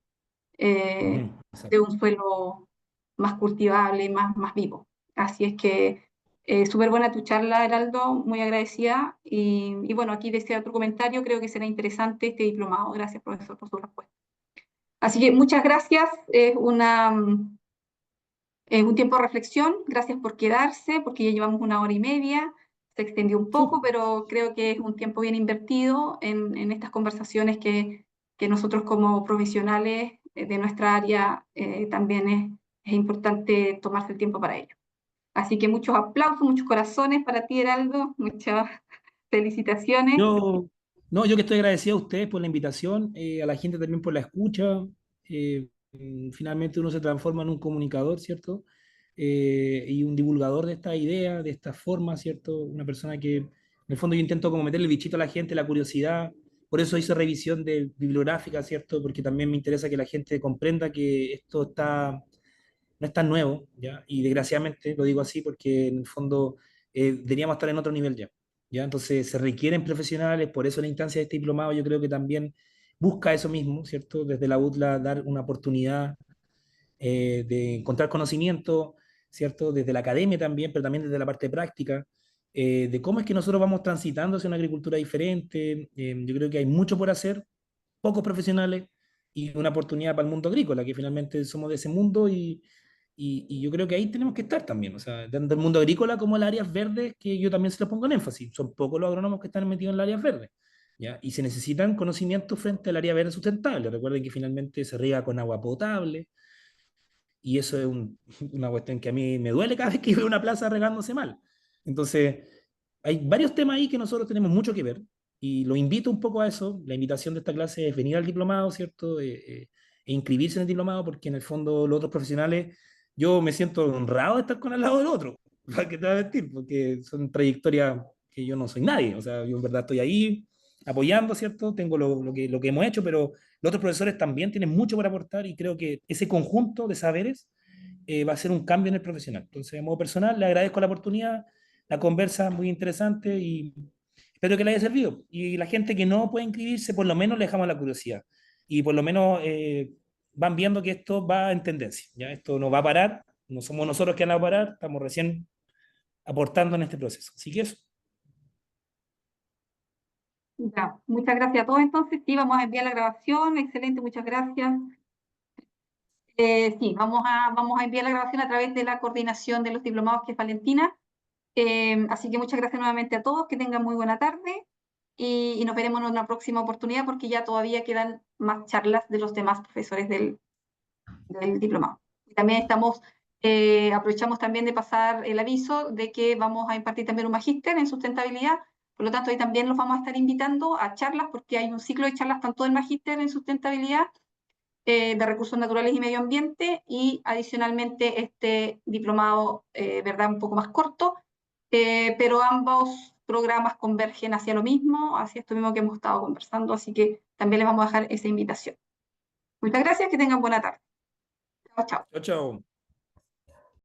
Ujú, eh, de exacto. un suelo más cultivable, más vivo. Así es que súper buena tu charla, Heraldo, muy agradecida. Y bueno, aquí decía otro comentario, creo que será interesante este diplomado. Gracias, profesor, por su respuesta. Así que muchas gracias, es un tiempo de reflexión, gracias por quedarse, porque ya llevamos 1 hora y media, se extendió un poco, Súper. pero creo que es un tiempo bien invertido en estas conversaciones que nosotros como profesionales de nuestra área también es importante tomarse el tiempo para ello. Así que muchos aplausos, muchos corazones para ti, Heraldo, muchas felicitaciones. Yo, no, yo que estoy agradecido a ustedes por la invitación, a la gente también por la escucha. Finalmente uno se transforma en un comunicador, ¿cierto? Y un divulgador de esta idea, de esta forma, ¿cierto? Una persona que, en el fondo, yo intento como meterle el bichito a la gente, la curiosidad. Por eso hice revisión bibliográfica, ¿cierto? Porque también me interesa que la gente comprenda que esto no es tan nuevo, ¿ya? Y desgraciadamente lo digo así porque en el fondo deberíamos estar en otro nivel ya, ¿ya? Entonces se requieren profesionales, por eso la instancia de este diplomado yo creo que también busca eso mismo, ¿cierto? Desde la UTLA dar una oportunidad de encontrar conocimiento, ¿cierto? Desde la academia también, pero también desde la parte práctica, de cómo es que nosotros vamos transitando hacia una agricultura diferente. Yo creo que hay mucho por hacer, pocos profesionales y una oportunidad para el mundo agrícola, que finalmente somos de ese mundo y yo creo que ahí tenemos que estar también, o sea, tanto el mundo agrícola como las áreas verdes, que yo también se lo pongo en énfasis. Son pocos los agrónomos que están metidos en las áreas verdes, ¿ya? Y se necesitan conocimientos frente al área verde sustentable. Recuerden que finalmente se riega con agua potable y eso es una cuestión que a mí me duele cada vez que veo una plaza regándose mal. Entonces, hay varios temas ahí que nosotros tenemos mucho que ver y lo invito un poco a eso. La invitación de esta clase es venir al diplomado, ¿cierto? E inscribirse en el diplomado porque en el fondo los otros profesionales, yo me siento honrado de estar con al lado del otro, ¿para qué te voy a mentir? Porque son trayectorias que yo no soy nadie, o sea, yo en verdad estoy ahí apoyando, ¿cierto? Tengo lo que hemos hecho, pero los otros profesores también tienen mucho por aportar y creo que ese conjunto de saberes va a ser un cambio en el profesional. Entonces, de modo personal, le agradezco la oportunidad, la conversa muy interesante y espero que le haya servido. Y la gente que no puede inscribirse, por lo menos le dejamos la curiosidad. Y por lo menos van viendo que esto va en tendencia. ¿Ya? Esto no va a parar, no somos nosotros que van a parar, estamos recién aportando en este proceso. Así que eso. Ya, muchas gracias a todos entonces. Sí, vamos a enviar la grabación. Excelente, muchas gracias. Sí, vamos a enviar la grabación a través de la coordinación de los diplomados, que es Valentina. Así que muchas gracias nuevamente a todos, que tengan muy buena tarde y nos veremos en una próxima oportunidad porque ya todavía quedan más charlas de los demás profesores del diplomado. Y también aprovechamos también de pasar el aviso de que vamos a impartir también un magíster en sustentabilidad. Por lo tanto, ahí también los vamos a estar invitando a charlas porque hay un ciclo de charlas tanto del magíster en sustentabilidad de recursos naturales y medio ambiente y adicionalmente este diplomado, ¿verdad? Un poco más corto, pero ambos programas convergen hacia lo mismo, hacia esto mismo que hemos estado conversando, así que también les vamos a dejar esa invitación. Muchas gracias, que tengan buena tarde. Chao, chao. Chao, chao.